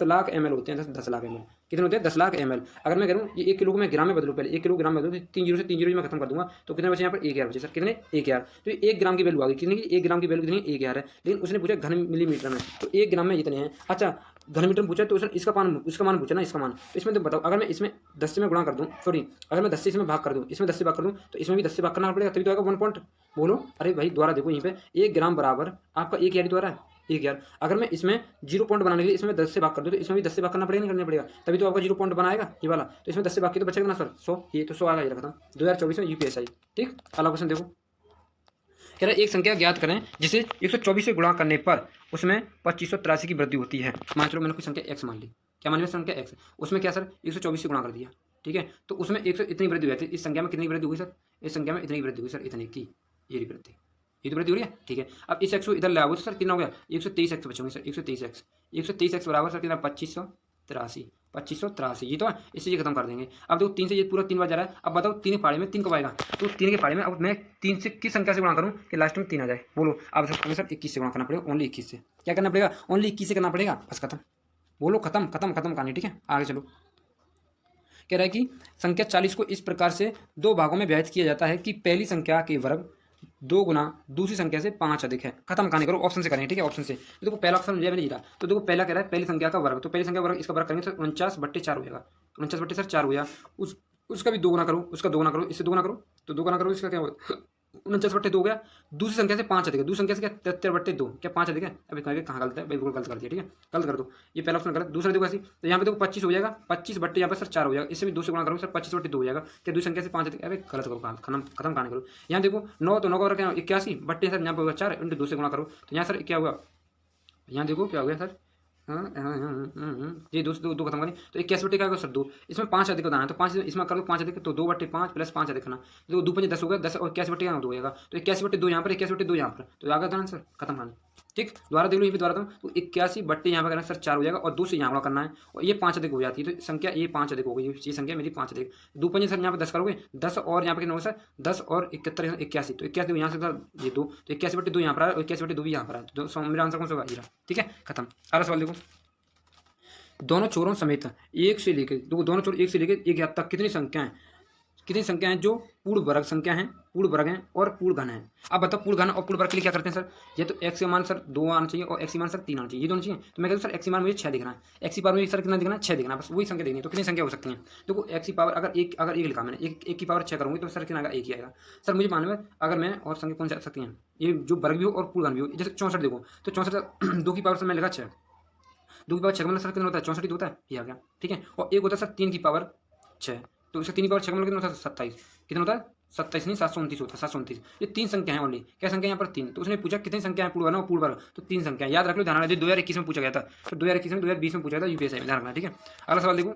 लाख ml होते हैं, 10 लाख ml कितने होते हैं, 10 लाख ml। अगर मैं करूँ ये 1 किलो को मैं ग्राम में बदलूँ, पहले 1 किलो ग्राम में बदलूँ, 3 जीरो से 3 जीरो मैं खत्म कर दूंगा, तो कितने बचे यहाँ पर 1000 बचे सर, कितने 1000। तो 1 ग्राम की वैल्यू आ गई कितनी की, 1 ग्राम की वैल्यू कितनी 1000 है, लेकिन उसने पूछा घन मिलीमीटर में, तो 1 ग्राम में इतने हैं। अच्छा घन मीटर में पूछा, तो उसका मान पूछा ना, इसका मान। तो इसमें तो बताओ, अगर मैं इसमें 10 से मैं गुणा कर दूँ, सॉरी अगर मैं 10 से इसमें भाग कर दूँ, इसमें 10 से भाग कर दूँ, तो इसमें भी 10 से भाग करना पड़ेगा, तभी तो आएगा 1 पॉइंट। बोलो अरे भाई द्वारा देखो यहीं पे 1 ग्राम बराबर आपका 1000 द्वारा है, 1000। अगर मैं इसमें 0 पॉइंट बनाने के लिए इसमें 10 से भाग कर दूँ, तो इसमें भी 10 से भाग करना पड़ेगा, नहीं करना पड़ेगा, तभी तो आपका 0 पॉइंट बनाएगा ये वाला। तो इसमें 10 से भाग के तो बचेगा ना सर 100, ये तो 100 आएगा, ये रखा था 2024 में यूपीएससी, ठीक। अगला क्वेश्चन देखो, कह रहा है एक संख्या ज्ञात करें जिसे 124 से गुणा करने पर उसमें 2583 की वृद्धि होती है। मान लो मैंने कोई संख्या x मान ली, क्या मान लिया संख्या x, उसमें क्या सर 124 से गुणा कर दिया, ठीक है। तो उसमें 100 इतनी वृद्धि हुई थी, इस संख्या में कितनी वृद्धि हुई सर, इस संख्या में इतनी वृद्धि हुई सर, इतनी की, ये वृद्धि, ये तो वृद्धि हो रही है, ठीक है। अब इस x को इधर ले आओगे तो सर कितना हो गया, 123x बचेंगे सर, 123x बराबर सर कितना 2583, ये तो है, इससे ये खत्म कर देंगे। अब देखो 3 से ये पूरा 3 बार जा रहा है, अब बताओ 3 के पाड़े में 3 कब आएगा, तो 3 के पाड़े में अब मैं 3 से किस संख्या से गुणा करूं कि लास्ट में 3 आ जाए, बोलो। अब सर 21 से गुणा करना पड़ेगा, ओनली 21 से, क्या करना पड़ेगा, ओनली 21 से करना पड़ेगा, बस खत्म, बोलो खत्म खत्म खत्म कहानी, ठीक है। आगे चलो, कह रहा है कि संख्या 40 को इस प्रकार से 2 भागों में विभाजित किया जाता है कि पहली संख्या के वर्ग 2 गुना दूसरी संख्या से 5 अधिक है। खत्म कहानी करो, ऑप्शन से करें, ठीक है, ऑप्शन से। तो देखो पहला ऑप्शन मुझे मैंने जीता, तो देखो पहला कह रहा है पहली संख्या का वर्ग, तो पहली संख्या वर्ग इसका वर्ग करेंगे तो 49/4 हो जाएगा, 49/4 हो गया। उसका भी 2 गुना करो, उसका 2 गुना करो, इससे 2 गुना करो, तो 2 गुना करो, इसका क्या होगा 49/2 हो गया। दूसरी संख्या से 5 अधिक है, दूसरी संख्या से क्या 73/2, क्या 5 अधिक है, अभी कहेंगे कहाँ गलत है, बिल्कुल गलत कर दिया, ठीक है, गलत कर दो, ये पहला ऑप्शन गलत। दूसरा देखो ऐसी, तो यहाँ पे देखो 25 हो जाएगा, 25 यहाँ पर सर 4 हो जाएगा, इससे भी 2 से गुणा करो सर 25/2 हो जाएगा, क्या दूसरी संख्या से 5 अधिक, अरे गलत करो, खत्म कहानी करो। यहाँ देखो 9, तो 9 का वर्ग क्या 81 सर, यहाँ पर होगा 4 इंटू 2 से गुणा करो, तो यहाँ सर क्या हुआ, यहाँ देखो क्या हो गया सर, ये 2 खत्म करें, तो 81 क्या होगा सर 2, इसमें 5 अधिक बताना है, तो 5 इसमें करो 5 अधिक, तो 2/5 प्लस 5 अधिक करना, तो 2 5 10 हो गया, 10 और 81 यहाँ 2 होगा, तो 81/2 यहाँ पर, 81/2 यहाँ पर, तो आगे था सर खत्म कहानी, ठीक। दोबारा देख लो, ये भी दोबारा दूँ, तो 81 यहाँ पर करना सर 4 हो जाएगा, और 2 से यहाँ करना है, और ये 5 अधिक हो जाती है, तो संख्या ये 5 अधिक हो गई, ये संख्या मेरी 5 अधिक। 2 5 सर यहाँ पर 10 करोगे, 10 और यहाँ पर कितना होगा सर 10 और 71 81, तो 81 यहाँ से सर ये 2, तो 81/2 यहाँ पर आया, और 81/2 भी यहाँ पर आया, तो मेरा आंसर कौन सा होगा, ठीक है, खत्म। अगला सवाल देखो, दोनों छोरों समेत एक से लेकर दोनों छोर एक से लेकर 1 तक कितनी संख्याएं जो पूर्ण वर्ग संख्या हैं, पूर्ण वर्ग हैं और पूर्ण घन हैं। अब बताओ पूर्ण घन और पूर्ण वर्ग के लिए क्या करते हैं सर, ये तो x का मान सर 2 आना चाहिए और x का मान सर 3 आना चाहिए, ये दोनों चाहिए। तो मैं कहता हूँ सर x का मान मुझे 6 दिखना है, x की पावर मुझे सर कितना दिखना है 6 दिखना है, बस वही संख्या देखनी है। तो कितनी संख्या हो सकती है, देखो x की पावर अगर एक लिखा मैंने, एक की पावर 6 करूँगी तो सर कितना आएगा, 1 ही आएगा। सर मुझे मालूम है अगर मैं और संख्या कौन सी आ सकती हैं, ये जो वर्ग भी हो और पूर्ण घन भी हो, जैसे 64 देखो, तो 64 2 की पावर से मैं लिखा 6, 2 की पावर 6 मतलब सर कितना होता है 64 होता है, ये आ गया, ठीक है। और एक होता है सर 3 की पावर 6, तो इसका 3 की पावर 6 मतलब कितना होता है 27, कितना होता है 27 नहीं 729 होता है, 729। ये 3 संख्या है ओनली, क्या संख्या यहाँ पर 3, तो उसने पूछा कितनी संख्या है पूर्ण वर्ग और पूर्ण वर्ग, तो 3 संख्या याद रख लो, ध्यान रखना, 2021 में पूछा गया था, तो 2021 में 2020 में पूछा था यूपीएससी में, ध्यान रखना, ठीक है। अगला सवाल देखो,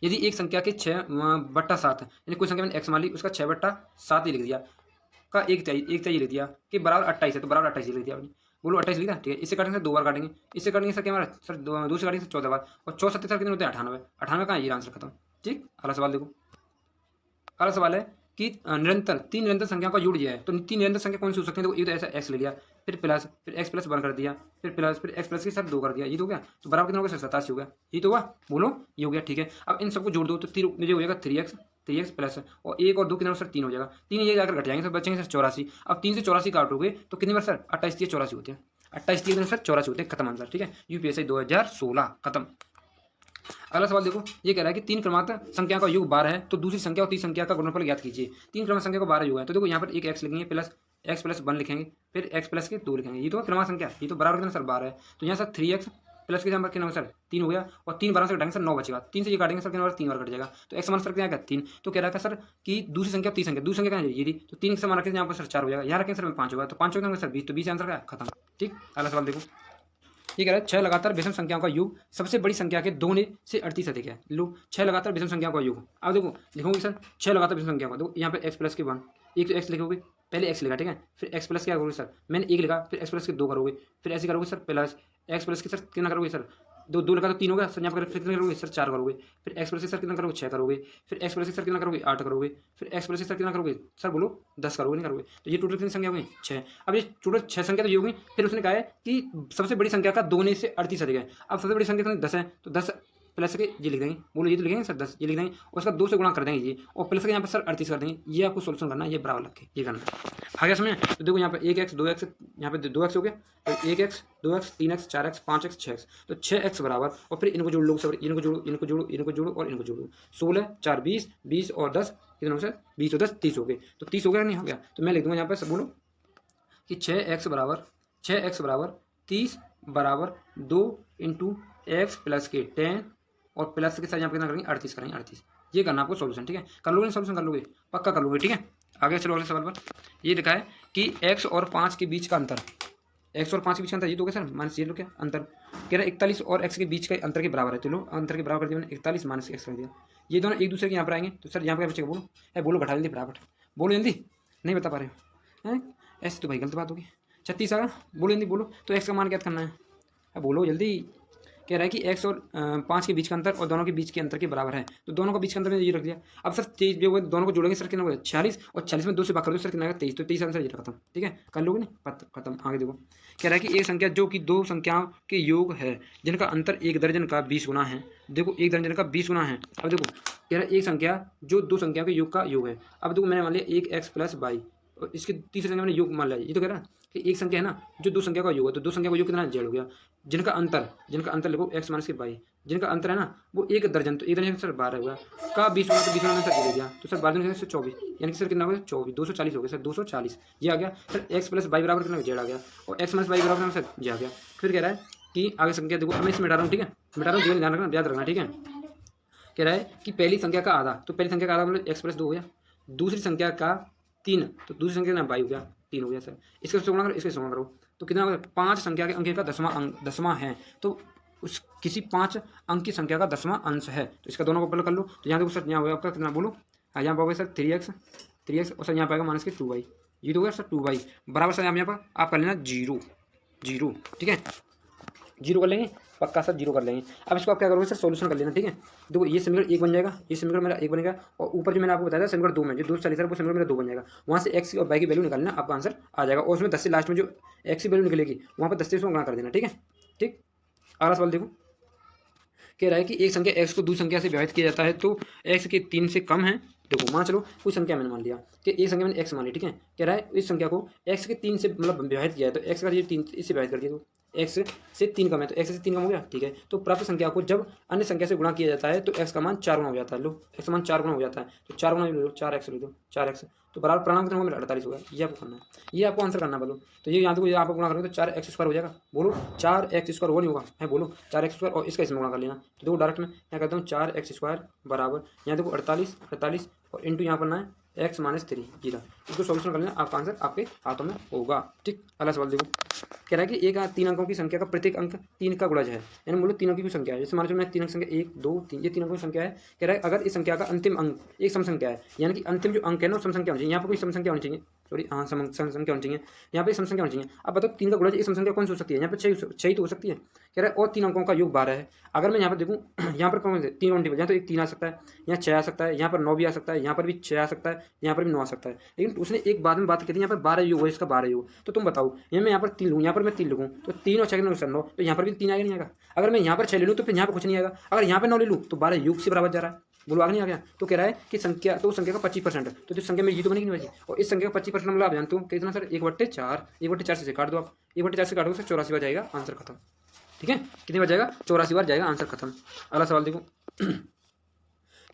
यदि एक संख्या के 6/7 यानी कोई संख्या मैंने x मान ली, उसका 6/7 ही लिख दिया, का एक चाहिए लिख दिया कि बराबर 28 है, तो बराबर 28 लिख दिया आपने। बोलो 28 लिखा, ठीक है। इससे काटेंगे सर 2 बार काटेंगे, इससे काटेंगे सर क्या हमारा सर 2 से काटेंगे सर 14 बार, और 4 7 सर कितने होते हैं 98, 98 कहाँ है, ये आंसर खत्म। ठीक। अगला सवाल देखो, अगला सवाल है कि निरंतर 3 निरंतर संख्याओं का जोड़ दिया है, तो 3 निरंतर संख्या कौन सी हो सकती है, तो ये तो ऐसा x ले लिया, फिर प्लस, फिर x प्लस 1 कर दिया, फिर प्लस, फिर x प्लस के साथ 2 कर दिया, ये तो हो गया। तो बराबर कितना हो गया सर 87 हो गया, ये तो हुआ। बोलो ये हो गया, ठीक है। अब इन सबको जोड़ दो तो 3 मुझे हो जाएगा 3x प्लस, और 1 और 2 कितना सर 3 हो जाएगा, 3 ये जाकर घट जाएंगे सर, बचेंगे सर 84। अब 3 से 84 काटोगे तो कितनी बार सर 28 3 84 होते हैं, 28 3 सर 84 होते हैं, खत्म आंसर, ठीक है। यूपीएससी 2016 खत्म। अगला सवाल देखो, ये कह रहा है कि 3 क्रमांक संख्या का योग 12 है, तो दूसरी संख्या और तीसरी संख्या का गुणनफल ज्ञात कीजिए। 3 क्रमांक संख्या को 12 योग है, तो देखो यहाँ पर एक x लिखेंगे, प्लस x प्लस 1 लिखेंगे, फिर x प्लस के 2 लिखेंगे, ये तो क्रमांक संख्या, ये तो बराबर कितना सर 12 है। तो यहाँ सर 3x प्लस के यहाँ पर कितना सर 3 हो गया, और 3 12 से घटाएंगे सर 9 बचेगा, 3 से ये काटेंगे सर कितना 3 बार कट जाएगा, तो x मान सर क्या 3। तो कह रहा था सर कि दूसरी संख्या तीसरी संख्या, दूसरी संख्या कहाँ है ये थी, तो 3 से मान रखें यहाँ पर सर 4 हो जाएगा, यहाँ रखें सर 5 होगा, तो 5 होगा सर 20, तो 20 आंसर क्या खत्म। ठीक। अगला सवाल देखो, ये कह रहा है 6 लगातार विषम संख्याओं का योग सबसे बड़ी संख्या के दोगुने से 38 अधिक है। लो 6 लगातार विषम संख्याओं का योग, अब देखो लिखोगे सर 6 लगातार विषम संख्याओं का, देखो यहाँ पे x प्लस के 1, एक तो x लिखोगे, पहले x लिखा, ठीक है, फिर x प्लस क्या करोगे सर, मैंने 1 लिखा, फिर x प्लस के 2 करोगे, फिर ऐसे करोगे सर प्लस x प्लस के सर कितना करोगे सर 2 लगा तो 3 होगा सर, यहाँ पर कितना करोगे सर 4 करोगे, फिर x प्लस के सर कितना करोगे 6 करोगे, फिर x प्लस के सर कितना करोगे 8 करोगे, फिर x प्लस के सर कितना करोगे सर बोलो 10 करोगे, नहीं करोगे, तो ये टोटल कितनी संख्या होगी 6। अब ये टोटल 6 संख्या तो ये होगी, फिर उसने कहा है कि सबसे बड़ी संख्या का दोगुने से 38 अधिक है। अब सबसे बड़ी संख्या 10 है, तो 10 प्लस के ये लिख देंगे, बोलो ये तो लिखेंगे सर 10, ये लिख देंगे, और उसका 2 से गुणा कर देंगे ये, और प्लस के यहाँ पर सर 38 कर देंगे, ये आपको सोल्यूशन करना है, ये बराबर रखे, ये करना है। आगे समझे, तो देखो यहाँ पर 1x 2x, यहाँ पे 2x हो गया, तो 1x 2x 3x 4x 5x 6x, तो 6x बराबर, और फिर इनको जोड़ लो सर, इनको जोड़ो इनको जोड़ो इनको जोड़ो और इनको जोड़ो, 16 4 20 20 और 10 कितना हो सर 20 और 10 30 हो गए, तो 30 हो गया नहीं हो गया, तो मैं लिख दूंगा यहाँ पर सब बोलो कि 6x बराबर 30 बराबर 2 इंटू एक्स प्लस के 10 और प्लस के साथ यहाँ पर कितना करेंगे 38 करेंगे 38, ये करना आपको सॉल्यूशन, ठीक है। कर लोगे सॉल्यूशन, कर लोगे पक्का कर लोगे, ठीक है। आगे चलो अगले सवाल पर, ये लिखा है कि x और 5 के बीच का अंतर, x और 5 के बीच का अंतर ये तो क्या सर माइनस ये लो क्या अंतर, कह रहा है 41 और x के बीच का अंतर के बराबर है, तो लो अंतर के बराबर कर दिया मैंने 41 माइनस x कर दिया, ये दोनों एक दूसरे के यहाँ पर आएंगे, तो सर यहाँ पर क्या बचेगा बोलो, बोलो घटा जल्दी फटाफट, बोलो जल्दी, नहीं बता पा रहे हो हैं, ऐसे तो भाई गलत बात होगी। 36 आगा, बोलो जल्दी बोलो, तो x का मान ज्ञात करना है, बोलो जल्दी। कह रहा है कि x और 5 के बीच का अंतर और दोनों के बीच के अंतर के बराबर है, तो दोनों का बीच का अंतर मैंने ये रख दिया। अब सर 23 जो दोनों को जोड़ेंगे सर कितना होगा 46, और 46 में 2 से भाग कर दो सर कितना आएगा 23, तो 23 आंसर ये खत्म, ठीक है। कर लोगे नहीं खत्म। आगे देखो, कह रहा है कि एक संख्या जो कि 2 संख्याओं के योग है जिनका अंतर 1 दर्जन का 20 गुना है, देखो 1 दर्जन का 20 गुना है। अब देखो कह रहा है एक संख्या जो 2 संख्याओं के योग का योग है, अब देखो मैंने मान लिया 1x प्लस y, और इसकी तीसरी संख्या मैंने योग मान लिया, ये तो कह रहा है कि एक संख्या है ना जो 2 संख्या का योग है, तो 2 संख्या का योग कितना z हो गया, जिनका अंतर लिखो x माइनस के y, जिनका अंतर है ना वो 1 दर्जन, तो 1 दर्जन सर 12 हुआ का 20 होगा, तो 20 में सर ले गया, तो सर 12 से 24, यानी कि सर कितना हो गया 24, 240 हो गया सर 240, ये आ गया सर। x प्लस y बराबर कितना z आ गया, और x माइनस y बराबर सर j आ गया। फिर कह रहा है कि आगे संख्या देखो, अब मैं इसमें मिटा रहा हूँ, ठीक है, मिटा रहा हूँ, जीवन ध्यान रखना, याद रखना, ठीक है। कह रहा है कि पहली संख्या का आधा, तो पहली संख्या का आधा मतलब x प्लस 2 हो गया, दूसरी संख्या का 3, तो दूसरी संख्या का y हो गया 3 हो गया सर, इसके गुणा करो इसके गुणा करो, तो कितना होगा 5 संख्या के अंक का 10वां है, तो उस किसी 5 अंक की संख्या का 10वां अंश है, तो इसका दोनों को पहले कर लो, तो यहाँ देखो सर यहाँ होगा आपका कितना बोलो, यहाँ पर होगा सर 3x और सर यहाँ पाएगा माइनस के 2y, ये तो होगा सर 2y बराबर सर यहाँ पर आप कर लेना 0, ठीक है, 0 कर लेंगे पक्का सर 0 कर लेंगे। अब इसको आप क्या करोगे सर सोल्यूशन कर लेना, ठीक है। देखो ये समीकरण 1 बन जाएगा, ये समीकरण मेरा 1 बनेगा, और ऊपर जो मैंने आपको बताया था समीकरण 2 में जो 2 चली सर वो समीकरण मेरा 2 बन जाएगा, वहाँ से x और y की वैल्यू निकालना, आपका आंसर आ जाएगा, और उसमें 10 से लास्ट में जो x की वैल्यू निकलेगी वहाँ पर 10 से उसको गुणा कर देना, ठीक है। ठीक। अगला सवाल देखो, कह रहा है कि एक संख्या x को दूसरी संख्या से विभाजित किया जाता है तो x के 3 से कम है। देखो मान चलो कोई संख्या मैंने मान लिया कि एक संख्या मैंने x मान ली, ठीक है। कह रहा है इस संख्या को x के 3 से मतलब विभाजित किया है, तो x का ये 3 इससे विभाजित कर दिया, तो x से 3 कम है, तो x से 3 कम हो गया, ठीक है। तो प्राप्त संख्या को जब अन्य संख्या से गुणा किया जाता है तो x का मान 4 गुना हो जाता है। लो x का मान 4 गुना हो जाता है, तो 4 गुना ले लो, 4x ले दो 4x, तो बराबर परिणाम कितना होगा मेरा 48 होगा। ये आपको करना है, ये आपको आंसर करना है। बोलो तो ये यहाँ पे आप गुणा करोगे तो 4x² हो जाएगा। बोलो 4x² वो नहीं होगा है, बोलो 4x² और इसका इसमें गुणा कर लेना। तो देखो डायरेक्ट में यहाँ करता हूँ 4x² बराबर यहाँ देखो 48 और इंटू यहाँ करना है x - 3 जीरा। इसको सॉल्यूशन कर लेना, आपका आंसर आपके हाथों में होगा। ठीक, अगला सवाल देखो, कह रहा है कि एक 3 अंकों की संख्या का प्रत्येक अंक 3 का गुणज है। यानी बोलो 3 अंकों की संख्या है, जैसे मान लो मैं 3 अंक संख्या 1 2 3, ये 3 अंकों की संख्या है। कह रहा है अगर इस संख्या का अंतिम अंक एक सम संख्या है, यानी कि अंतिम जो अंक है ना वो सम संख्या होनी चाहिए। यहाँ पर कोई सम संख्या होनी चाहिए, सॉरी हाँ सम संख्या होनी चाहिए, यहाँ पे सम संख्या होनी चाहिए। अब बताओ 3 का गुणज एक सम संख्या कौन सी हो सकती है? यहाँ पर 6 तो हो सकती है। कह रहा है और 3 अंकों का योग 12 है। अगर मैं यहाँ पर देखूँ यहाँ पर कौन से 3 काउंटेबल, यहाँ तो एक 3 आ सकता है, यहाँ 6 आ सकता है, यहाँ पर 9 भी आ सकता है, यहाँ पर भी 6 आ सकता है, यहाँ पर भी 9 आ सकता है। लेकिन उसने एक बाद में बात की थी यहाँ पर 12 योग है, इसका 12 योग। तो तुम बताओ ये मैं यहाँ पर 3 लूँ, यहाँ पर मैं 3 लिखूँ तो 3 और 6 के 9, तो यहाँ पर भी 3 आएगा नहीं आएगा? अगर मैं यहाँ पर 6 ले लूँ तो फिर यहाँ पर कुछ नहीं आएगा। अगर यहाँ पर 9 ले लूँ तो 12 योग से बराबर जा रहा है। बोलो आगे नहीं आ गया? तो कह रहा है कि संख्या तो संख्या का 25%, तो जो संख्या में ये तो बनेगी नहीं बची, और इस संख्या का 25% मतलब आप जानते हो कितना सर 1/4, 1/4 से काट दो आप, 1/4 से काटोगे सर 84 बार जाएगा, आंसर खत्म। ठीक है, कितनी बार जाएगा? 84 बार जाएगा, आंसर खत्म। अगला सवाल देखो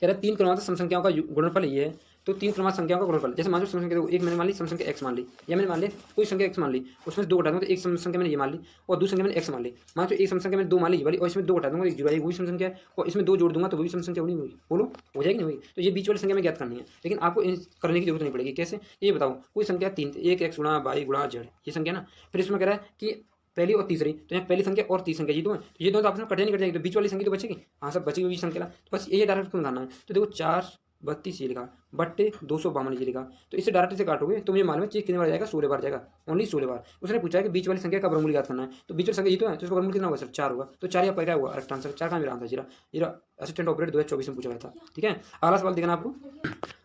कह रहा है 3 क्रमांक सम संख्याओं का गुणनफल ये है। तो 3 क्रमांक संख्याओं का गुणनफल, जैसे मान लो सम संख्या, एक मैंने मान ली सम संख्या x मान ली, या मैंने मान लिया कोई संख्या x मान ली, उसमें से 2 घटा दूंगा तो एक सम संख्या मैंने ये मान ली और दूसरी संख्या मैंने x मान ली। मान लो एक सम संख्या मैंने 2 मान ली वाली, और इसमें 2 घटा दूंगा एक जुड़ा वही सम संख्या है, और इसमें 2 जोड़ दूंगा तो वही सम संख्या होगी। बोलो हो जाएगी नहीं होगी? तो ये बीच वाली संख्या में ज्ञात करनी है, लेकिन आपको करने की जरूरत नहीं पड़ेगी। कैसे? ये बताओ, कोई संख्या 3 1 x गुणा y गुणा z, ये संख्या ना, फिर इसमें कह रहा है कि पहली और तीसरी, तो यहाँ पहली संख्या और तीसरी संख्या ये दो है, तो ये दोनों तो आपस में कट नहीं कट जाएगी, तो बीच वाली संख्या तो बचेगी। हाँ सब बची हुई संख्या, तो बस ये डायरेक्ट निकालना है। तो देखो 4/32 ये लिखा बट्टे 252 ये लिखा, तो इसे डायरेक्ट से काटोगे तो मुझे मालूम है कितने बार जाएगा? 16 बार जाएगा, ओनली 16 बार। उसने पूछा है कि बीच वाली संख्या का वर्गमूल ज्ञात करना है, तो बीच वाली संख्या ये तो है, तो इसका वर्गमूल कितना होगा सर? 4 होगा। तो 4 या क्या हुआ? करेक्ट आंसर 4 का मेरा आंसर जीरा असिस्टेंट ऑपरेटर 2024 में पूछा गया था। ठीक है, अगला सवाल देखना आपको।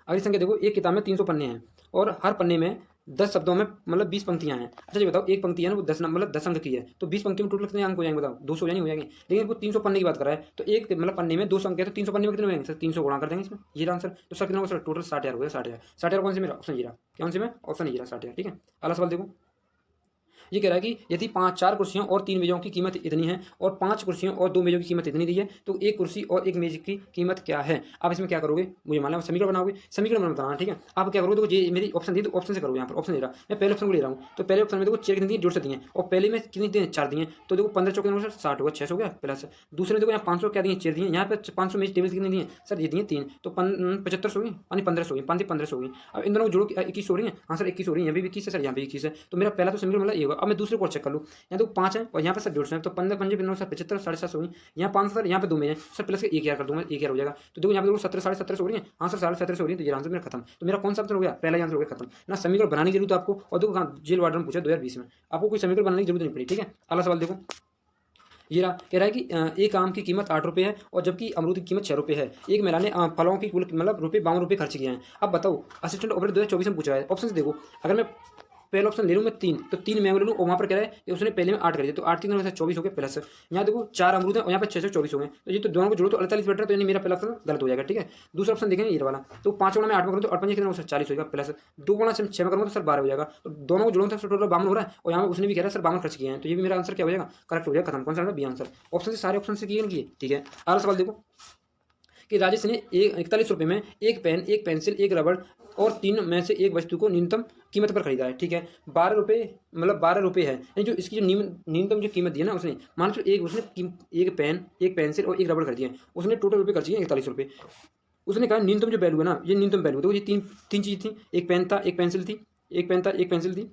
अगली संख्या देखो, एक किताब में 300 पन्ने हैं और हर पन्ने में 10 शब्दों में मतलब 20 पंक्तियां हैं। अच्छा ये बताओ, एक पंक्ति है ना वो 10 मतलब 10 अंक की है, तो 20 पंक्तियों में टोटल कितने अंक हो जाएंगे? बताओ 200 या नहीं हो जाएंगे? लेकिन वो 300 पन्ने की बात कर रहा है, तो एक मतलब पन्ने में 200 अंक है, तो 300 पन्ने में कितने हो जाएंगे सर? 300 गुणा कर देंगे इसमें, ये आंसर। तो सर कितना होगा सर? टोटल 60,000 हो गया। 60,000 कौन से मेरा? ऑप्शन जीरा। कौन से में? ऑप्शन जीरा 60,000। ठीक है, अगला सवाल देखो, ये कह रहा है कि यदि 4 कुर्सियों और 3 मेजों की कीमत इतनी है और 5 कुर्सियों और 2 मेजों की कीमत इतनी दी है, तो एक कुर्सी और एक मेज की कीमत क्या है? आप इसमें क्या करोगे? मुझे मालूम है समीकरण बनाओगे, समीकरण बनाना। ठीक है, आप क्या करोगे? देखो ये मेरी ऑप्शन दी, तो ऑप्शन से करोगे। यहाँ पर ऑप्शन दे रहा, मैं पहले ऑप्शन को ले रहा हूँ, तो पहले ऑप्शन में देखो 4 कितनी दी? जोड़ से दिए, और पहले में कितनी दिए? 4 दिए, तो देखो 15 चौके 60 होगा, 600 हो गया प्लस। दूसरे देखो यहाँ 500 क्या दिए? 4 दिए, यहाँ पे 500 मेज टेबल कितनी दिए सर? ये दिए 3, तो 75 होगी, यानी 1500 होगी, 1500 होगी। अब इन दोनों को जोड़ो 21 हो रही है। हाँ सर 21 हो रही है, यहाँ भी 21 है सर, यहाँ भी 21 है। तो मेरा पहला तो समीकरण मतलब ये होगा। अब मैं दूसरे को चेक कर लूँ, यहाँ तो 5 है और यहाँ पर सर जोड़ से, तो 15 पंजे 75 750 होगी, यहाँ 500 सर, यहाँ पे 2 में है सर, प्लस के 1000 कर दूंगा, 1000 हो जाएगा। तो देखो यहाँ पे 17 1750 हो रही है। हाँ सर 1750 हो रही है, तो ये आंसर मेरा खत्म। तो मेरा कौन सा आंसर हो गया? पहला आंसर हो गया खत्म ना। समीकरण बनाने की जरूरत आपको, और देखो जेल वार्डन में पूछा 2020 में, आपको कोई समीकरण बनाने की जरूरत नहीं पड़ी। ठीक है, अगला सवाल देखो, ये रहा, कह रहा है कि एक आम की कीमत 8 रुपये है और जबकि अमरूद की कीमत 6 रुपये है। एक महिला ने फलों की कुल मतलब रुपये 52 रुपये खर्च किए हैं। अब बताओ, असिस्टेंट ऑपरेटर 2024 में पूछा है। ऑप्शन से देखो, अगर मैं पहला ऑप्शन ले लूँ मैं 3, तो 3 मैं ले लूँ, और वहाँ पर कह रहा है कि उसने पहले में 8 कर दिया, तो 8 3 24 हो गए प्लस। यहाँ देखो 4 अमरूद है और यहाँ पर 624 हो गए, तो ये तो दोनों को जोड़ो तो 48 बैठ रहा है, तो यानी मेरा पहला ऑप्शन गलत हो जाएगा। ठीक है, दूसरा ऑप्शन देखेंगे ये वाला, तो 5 गुणा में 8 में करूँ तो 8 5 कितना होगा? 40 होगा प्लस। 2 गुणा से 6 में करूँगा तो सर 12 हो जाएगा, तो दोनों को जोड़ो तो टोटल 52 हो रहा है, और यहाँ उसने भी कह रहा है सर 52 खर्च किए हैं, तो ये भी मेरा आंसर क्या हो जाएगा? करेक्ट हो जाएगा, खत्म। कौन सा बी आंसर? ऑप्शन से सारे ऑप्शन से किए किए। ठीक है, अगला सवाल देखो कि राजेश ने 41 रुपये में एक पेन, एक पेंसिल, एक रबड़ और 3 में से एक वस्तु को न्यूनतम कीमत पर खरीदा है। ठीक है, 12 रुपये मतलब 12 रुपये है, यानी जो इसकी जो न्यूनतम जो कीमत दी है ना उसने, मान लो एक पेन, एक पेंसिल और एक रबड़ खरीदी है, उसने टोटल रुपये खर्च किए 41 रुपये। उसने कहा न्यूनतम जो वैल्यू है ना, ये न्यूनतम वैल्यू, देखो ये तीन चीज़ थी, एक पेन था, एक पेंसिल थी, एक पेन था, एक पेंसिल थी,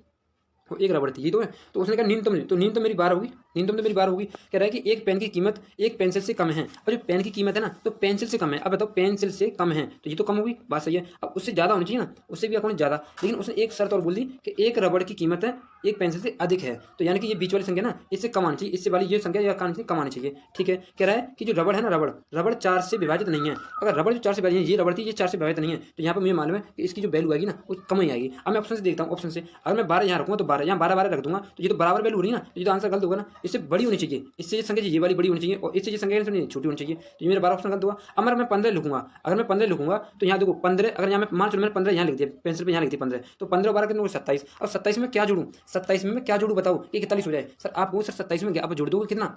एक रबड़ थी, ये तो है। तो उसने कहा न्यूनतम, तो न्यूनतम मेरी 12 होगी, न्यूनतम तो मेरी 12 होगी। कह रहा है कि एक पेन की कीमत एक पेंसिल से कम है, और जो पेन की कीमत है ना तो पेंसिल से कम है। अब बताओ पेंसिल से कम है तो ये तो कम होगी, बात सही है। अब उससे ज़्यादा होनी चाहिए ना, उससे भी अकाउंट ज़्यादा, लेकिन उसने एक शर्त और बोल दी कि एक रबड़ की कीमत है एक पेंसिल से अधिक है, तो यानी कि ये बीच वाली संख्या ना इससे कम आनी चाहिए, इससे वाली ये संख्या या कम आनी चाहिए। ठीक है, कह रहा है कि जो रबड़ है ना, रबड़ 4 से विभाजित नहीं है। अगर रबड़ जो 4 से विभाजित, ये रबड़ थी, ये 4 से विभाजित नहीं है, तो यहाँ पर मुझे मालूम है कि इसकी जो वैल्यू आएगी ना वो कम ही आएगी। अब मैं ऑप्शन से देखता हूँ, ऑप्शन से अगर मैं 12 यहाँ रखूँगा तो 12 यहाँ 12 रख दूंगा, तो ये तो बराबर वैल्यू हो रही है ना, तो ये तो आंसर गलत होगा ना। इससे बड़ी होनी चाहिए, इससे ये संख्या ये वाली बड़ी होनी चाहिए और इससे ये संख्या छोटी होनी चाहिए, तो ये मेरा 12 ऑप्शन गलत होगा। अब मैं 15 लिखूंगा, अगर मैं 15 लिखूंगा तो यहाँ देखो 15, अगर यहाँ मैं मान चलो मैंने 15 यहाँ लिख दिया, पेंसिल पे यहाँ लिख दिया 15, तो 15 12 कितना 27। अब 27 में क्या जोड़ूँ? 27 में मैं क्या जोड़ूँ बताओ कि 41 हो जाए। सर आप वो सर 27 में आप जोड़ दोगे कितना?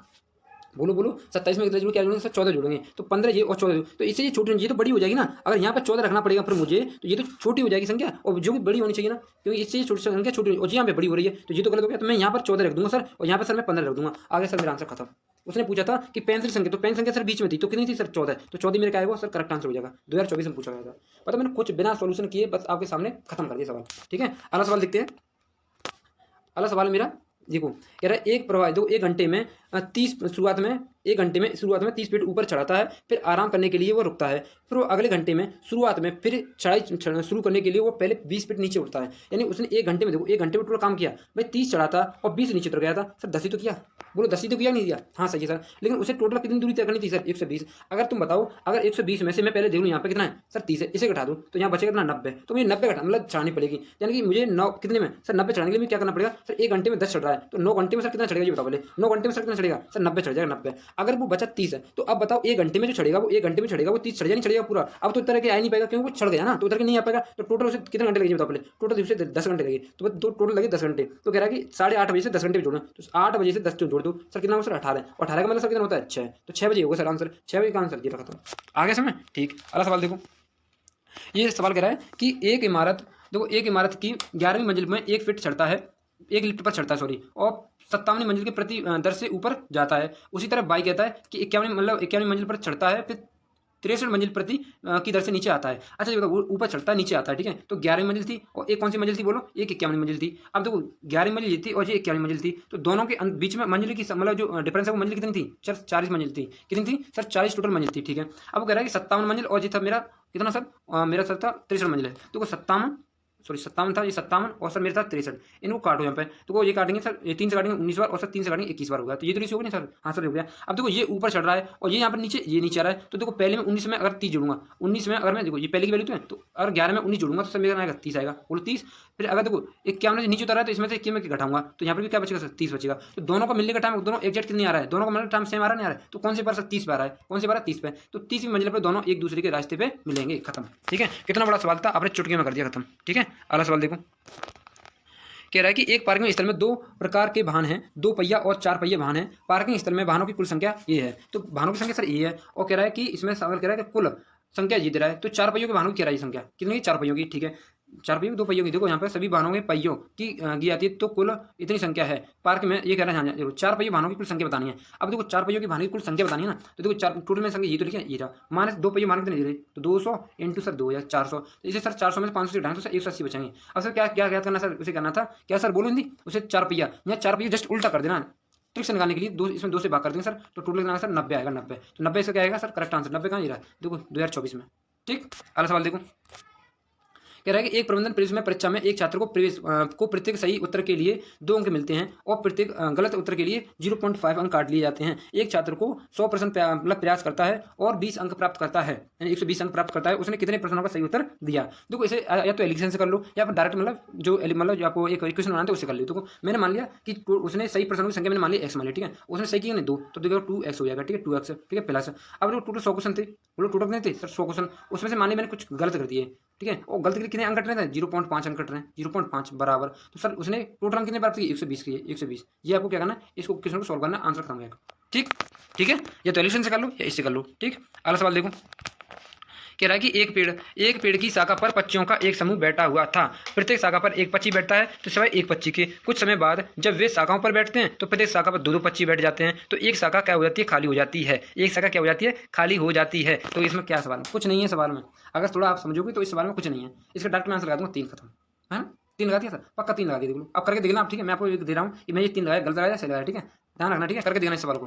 बोलो बोलो, 27 में कितना जोड़ेंगे, क्या जोड़ेंगे सर, 14 जोड़ेंगे, तो 15 ये और 14, तो इससे ये छोटी, ये तो बड़ी हो जाएगी ना। अगर यहाँ पर 14 रखना पड़ेगा फिर मुझे, तो ये तो छोटी हो जाएगी संख्या, और जो भी बड़ी होनी चाहिए ना, क्योंकि इससे ये छोटी संख्या छोटी, और यहाँ पे बड़ी हो रही है, तो ये तो गलत हो गया। तो मैं यहाँ पर 14 रख दूंगा सर, और यहाँ पर सर मैं 15 रख दूंगा। आगे सर मेरा आंसर खत्म। उसने पूछा था कि पेंसिल संख्या, तो पेन संख्या सर बीच में थी, तो कितनी थी सर, 14, तो 14 मेरे क्या आएगा सर, करेक्ट आंसर हो जाएगा। 2024 में पूछा गया था। पता मैंने कुछ बिना सॉल्यूशन किए बस आपके सामने खत्म कर दिया सवाल। ठीक है, अगला सवाल देखते हैं। अगला सवाल मेरा देखो, कह रहा है एक प्रवाह देखो, एक घंटे में 30 शुरुआत में, एक घंटे में शुरुआत में 30 फीट ऊपर चढ़ाता है, फिर आराम करने के लिए वो रुकता है, फिर वो अगले घंटे में शुरुआत में फिर चढ़ाई शुरू करने के लिए वो पहले 20 फीट नीचे उठता है। यानी उसने एक घंटे में देखो, एक घंटे में टोटल काम किया भाई, 30 चढ़ाता और 20 नीचे उतर गया था सर, 10 ही तो किया। बोलो 10 ही तो किया, नहीं किया, हाँ सही है सर। लेकिन उसे टोटल कितनी दूरी तय करनी थी सर, 120। अगर तुम बताओ, अगर 120 में से मैं पहले देख लूँ यहाँ पे कितना है सर, 30 है, इसे घटा दूँ तो यहाँ बचेगा कितना, 90। तो मुझे 90 घटा मतलब चढ़ानी पड़ेगी, यानी कि मुझे 9 कितने में सर, 90 चढ़ाने के लिए क्या करना पड़ेगा सर, एक घंटे में 10 चढ़ रहा है, तो 9 घंटे में सर कितना चढ़ेगा ये बताओ पहले, 9 घंटे में सर कितना चढ़ेगा सर, 90 चढ़ जाएगा, 90। अगर वो बचा 30 है, तो अब बताओ एक घंटे में जो चढ़ेगा वो, एक घंटे में चढ़ेगा वो 30 चढ़ जाए, नहीं चढ़ेगा पूरा। अब तो उतर के आ नहीं पाएगा, क्योंकि वो चढ़ गया ना, तो उतर के नहीं आ पाएगा। तो टोटल उसे कितने घंटे लगे बताओ पहले, टोटल उसे 10 घंटे लगे, तो टोटल लगे 10 घंटे। तो कह रहा है कि 8:30 बजे से 10 घंटे जोड़ना, तो 8 बजे से 10 जोड़ दो सर, कितना होगा सर 18, और 18 का मतलब सर कितना होता है 6, तो 6 बजे होगा सर आंसर, 6 बजे का आंसर ये रखा था। आगे समय ठीक। अगला सवाल देखो, ये सवाल कह रहा है कि एक इमारत देखो, एक इमारत की 11वीं मंजिल में 1 फीट चढ़ता है, 1 लिफ्ट पर चढ़ता है सॉरी, और 57वीं मंजिल के प्रति दर से ऊपर जाता है। उसी तरह बाई कहता है कि 51वीं मंजिल पर चढ़ता है, फिर 63 मंजिल प्रति की दर से नीचे आता है। अच्छा ये बताओ, ऊपर चढ़ता है नीचे आता है, ठीक है। तो 11वीं मंजिल थी, और एक कौन सी मंजिल थी बोलो, एक 51वीं मंजिल थी। अब देखो 11वीं मंजिल थी और ये 51वीं मंजिल थी, तो दोनों के बीच में मंजिल की मतलब जो डिफरेंस है वो मंजिल कितनी थी सर, 40 मंजिल थी। कितनी थी सर, 40 टोटल मंजिल थी, ठीक है। अब वो कह रहा है कि 57 मंजिल, और ये था मेरा कितना सर, मेरा सर था 63 मंजिल है, तो 57 था, ये 57 और सर मेरे साथ 63, इनको काटो यहाँ पे, तो ये काटेंगे सर, ये 3 से काटेंगे 19 बार, और सर 3 से काटेंगे 21 बार होगा, तो ये तो रेशियो होगा नहीं सर, हाँ सर हो गया। अब देखो ये ऊपर चढ़ रहा है और ये यहाँ पर नीचे, ये नीचे आ रहा है, तो देखो पहले में 19 में अगर 30 जोड़ूंगा, 19 में अगर मैं देखो ये पहले की वैल्यू तो है, तो अगर 11 में 19 जोड़ूंगा तो सर मेरा आएगा 30 आएगा, बोलो 30। फिर अगर देखो 51 से नीचे उतर रहा है, तो इसमें से 21 में घटाऊंगा, तो यहाँ पर भी क्या बचेगा सर, 30 बचेगा। तो दोनों का मिलने का टाइम, दोनों एग्जैक्ट कितनी आ रहा है, दोनों का मतलब टाइम सेम आ रहा नहीं आ रहा है, तो कौन से बार सर 30 पे आ रहा है, कौन से बार 30 पे, तो 30वीं मंजिल पर दोनों एक दूसरे के रास्ते पे मिलेंगे, खत्म। ठीक है, कितना बड़ा सवाल था, आपने चुटकी में कर दिया खत्म। ठीक है, अगला सवाल देखो, कह रहा है कि एक पार्किंग स्थल में 2 प्रकार के वाहन हैं, 2 पहिया और 4 पहिए वाहन हैं। पार्किंग स्थल में वाहनों की कुल संख्या ये है, तो वाहनों की संख्या सर ये है, और कह रहा है कि इसमें सवाल कह रहा है कि कुल संख्या ये दे रहा है, तो 4 पहियों के वाहनों की कह रहा है संख्या कितनी, 4 पहियों की, ठीक है। 4 पहियों 2 पहियों की, देखो यहाँ पर सभी वाहनों के पहियों की आती है, तो कुल इतनी संख्या है। पार्क में ये कह रहा है, देखो 4 पहियों वाहनों की कुल संख्या बतानी है। अब देखो 4 पहियों की वाहनों की कुल संख्या बतानी है ना, तो देखो 4 टोटल में संख्या ये तो लिखा ये रहा, माइनस 2 पहियों मानक कितने दे रहे, तो 200 इंटू सर 2 या 400, तो इसे सर 400 में 500 से घटाएंगे तो सर 180 बचेंगे। अब सर क्या क्या करना सर, उसे करना था क्या सर, बोलो हिंदी, उसे 4 पहिया या 4 पहिया जस्ट उल्टा कर देना, ट्रिक से निकालने के लिए इसमें 2 से भाग कर देंगे सर, तो टोटल कितना सर 90 आएगा, 90। तो 90 से क्या आएगा सर, करेक्ट आंसर 90 कहाँ ये रहा, देखो 2024 में। ठीक, अगला सवाल देखो, कह रहा है कि एक प्रबंधन प्रवेश में परीक्षा में एक छात्र को प्रत्येक सही उत्तर के लिए 2 अंक मिलते हैं, और प्रत्येक गलत उत्तर के लिए 0.5 अंक काट लिए जाते हैं। एक छात्र को 100% मतलब प्रयास करता है और 20 अंक प्राप्त करता है, यानी 120 अंक प्राप्त करता है, उसने कितने प्रश्नों का सही उत्तर दिया। देखो इसे या तो एलिगेशन से कर लो, या फिर डायरेक्ट मतलब जो आपको एक इक्वेशन बनाते हैं उससे कर लो। देखो मैंने मान लिया कि उसने सही प्रश्नों की संख्या मैंने मान लिया x मान लिया, ठीक है। उसने सही किया नहीं 2, तो देखो 2x हो जाएगा, ठीक है, 2x, ठीक है, प्लस। अब जो टोटल 100 क्वेश्चन थे, बोलो टोटल कितने थे सर 100 क्वेश्चन, उसमें से मान लिया मैंने कुछ गलत कर दिए, ठीक है, और गलत के लिए कितने अंक कट रहे थे, 0.5 अंक कट रहे हैं, 0.5 बराबर, तो सर उसने टोटल अंक कितने प्राप्त किए, 120 किए, 120। ये आपको क्या करना है, इसको क्वेश्चन को सॉल्व करना, आंसर खत्म हो जाएगा। ठीक, ठीक है, या तो एलिगेशन से कर लो या इससे कर लो। ठीक, अगला सवाल देखो, कह रहा है कि एक पेड़ की शाखा पर पक्षियों का एक समूह बैठा हुआ था। प्रत्येक शाखा पर एक पक्षी बैठता है, तो सिवाय एक पक्षी के कुछ समय बाद जब वे शाखाओं पर बैठते हैं, तो प्रत्येक शाखा पर 2-2 पक्षी बैठ जाते हैं, तो एक शाखा क्या हो जाती है, खाली हो जाती है। एक शाखा क्या हो जाती है, खाली हो जाती है। तो इसमें क्या सवाल है, कुछ नहीं है सवाल में, अगर थोड़ा आप समझोगे तो इस सवाल में कुछ नहीं है। इसका डायरेक्ट मैं आंसर लगा दूंगा 3, खत्म है ना, 3 लगा दिया सर, पक्का 3 लगा दिया, देख लो अब करके देखना आप, ठीक है। मैं आपको दे रहा हूँ कि मैं ये 3 लगाया, गलत लगाया सही लगाया, ठीक है, ध्यान रखना, ठीक है, करके देखना इस सवाल को।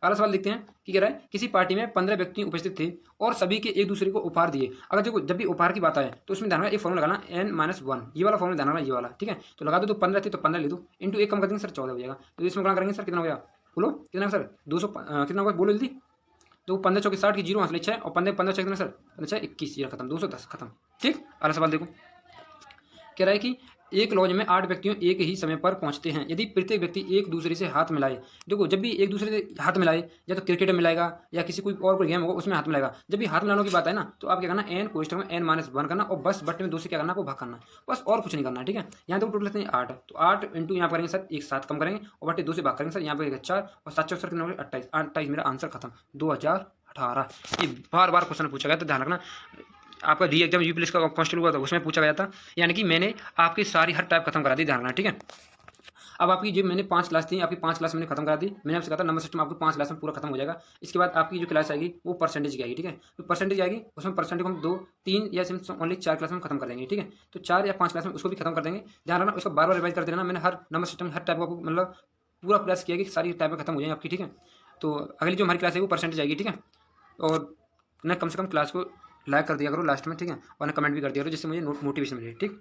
अगला सवाल देखते हैं कि कह रहा है किसी पार्टी में 15 व्यक्ति उपस्थित थे और सभी के एक दूसरे को उपहार दिए। अगर देखो जब भी उपहार की बात आए तो उसमें ध्यान रखना, एक फॉर्मूला लगाना n-1, ये वाला फॉर्मूला ध्यान रखना, ये वाला, ठीक है। तो लगा दो, तो 15 थे तो 15 ले दो, इंटू 1 कम कर देंगे सर 14 हो जाएगा। तो इसमें क्या करेंगे सर, कितना हो गया बोलो, कितना सर 200 कितना होगा बोलो जल्दी, तो 15 चौके 60 की 0 हाथ ले 6 और 15 सर 21, ये खत्म, 210 खत्म। ठीक, अगला सवाल देखो, कह रहा है कि एक लॉज में 8 व्यक्तियों एक ही समय पर पहुंचते हैं। यदि प्रत्येक व्यक्ति एक दूसरे से हाथ मिलाए, देखो जब भी एक दूसरे से हाथ मिलाए, या तो क्रिकेट में मिलाएगा या किसी कोई गेम होगा उसमें हाथ मिलाएगा। जब भी हाथ मिलाने की बात है ना, तो आप क्या करना, एन कोष्ठक में एन माइनस वन करना और बस बट्टे में 2 से क्या करना, आपको भाग करना। बस और कुछ नहीं करना, ठीक है। यहाँ तो टोटल कितने 8, तो 8 इंटू यहाँ पर करेंगे सर, एक 7 कम करेंगे और बट्टे 2 से भाग करेंगे सर, यहाँ पर 4 और 7 चौक सर कितना हो गया 28। 28 मेरा आंसर खत्म। 2018। ये बार बार क्वेश्चन पूछा गया, तो ध्यान रखना। आपका री एग्जाम यूपी पुलिस का कांस्टेबल हुआ था, उसमें पूछा गया था। यानी कि मैंने आपकी सारी हर टाइप खत्म करा दी, ध्यान रखना, ठीक है। अब आपकी जो मैंने 5 क्लास थी, आपकी 5 क्लास मैंने खत्म करा दी। मैंने आपसे कहा था नंबर सिस्टम आपको 5 क्लास में पूरा खत्म हो जाएगा। इसके बाद आपकी जो क्लास आएगी वो परसेंटेज की आएगी, ठीक है। तो परसेंटेज आएगी, उसमें परसेंटेज को हम 2, 3 या ओनली 4 क्लास में खत्म कर देंगे, ठीक है। तो 4 या 5 क्लास में उसको भी खत्म कर देंगे। ध्यान रखना, उसको बार बार रिवाइज करते रहना। मैंने हर नंबर सिस्टम हर टाइप का मतलब पूरा प्रयास किया कि सारी टाइप में खत्म हो जाए आपकी, ठीक है। तो अगली जो हमारी क्लास है वो परसेंटेज आएगी, ठीक है। और न कम से कम क्लास को लाइक कर दिया करो लास्ट में, ठीक है। और कमेंट भी कर दिया करो, जिससे मुझे मोटिवेशन मिले, ठीक।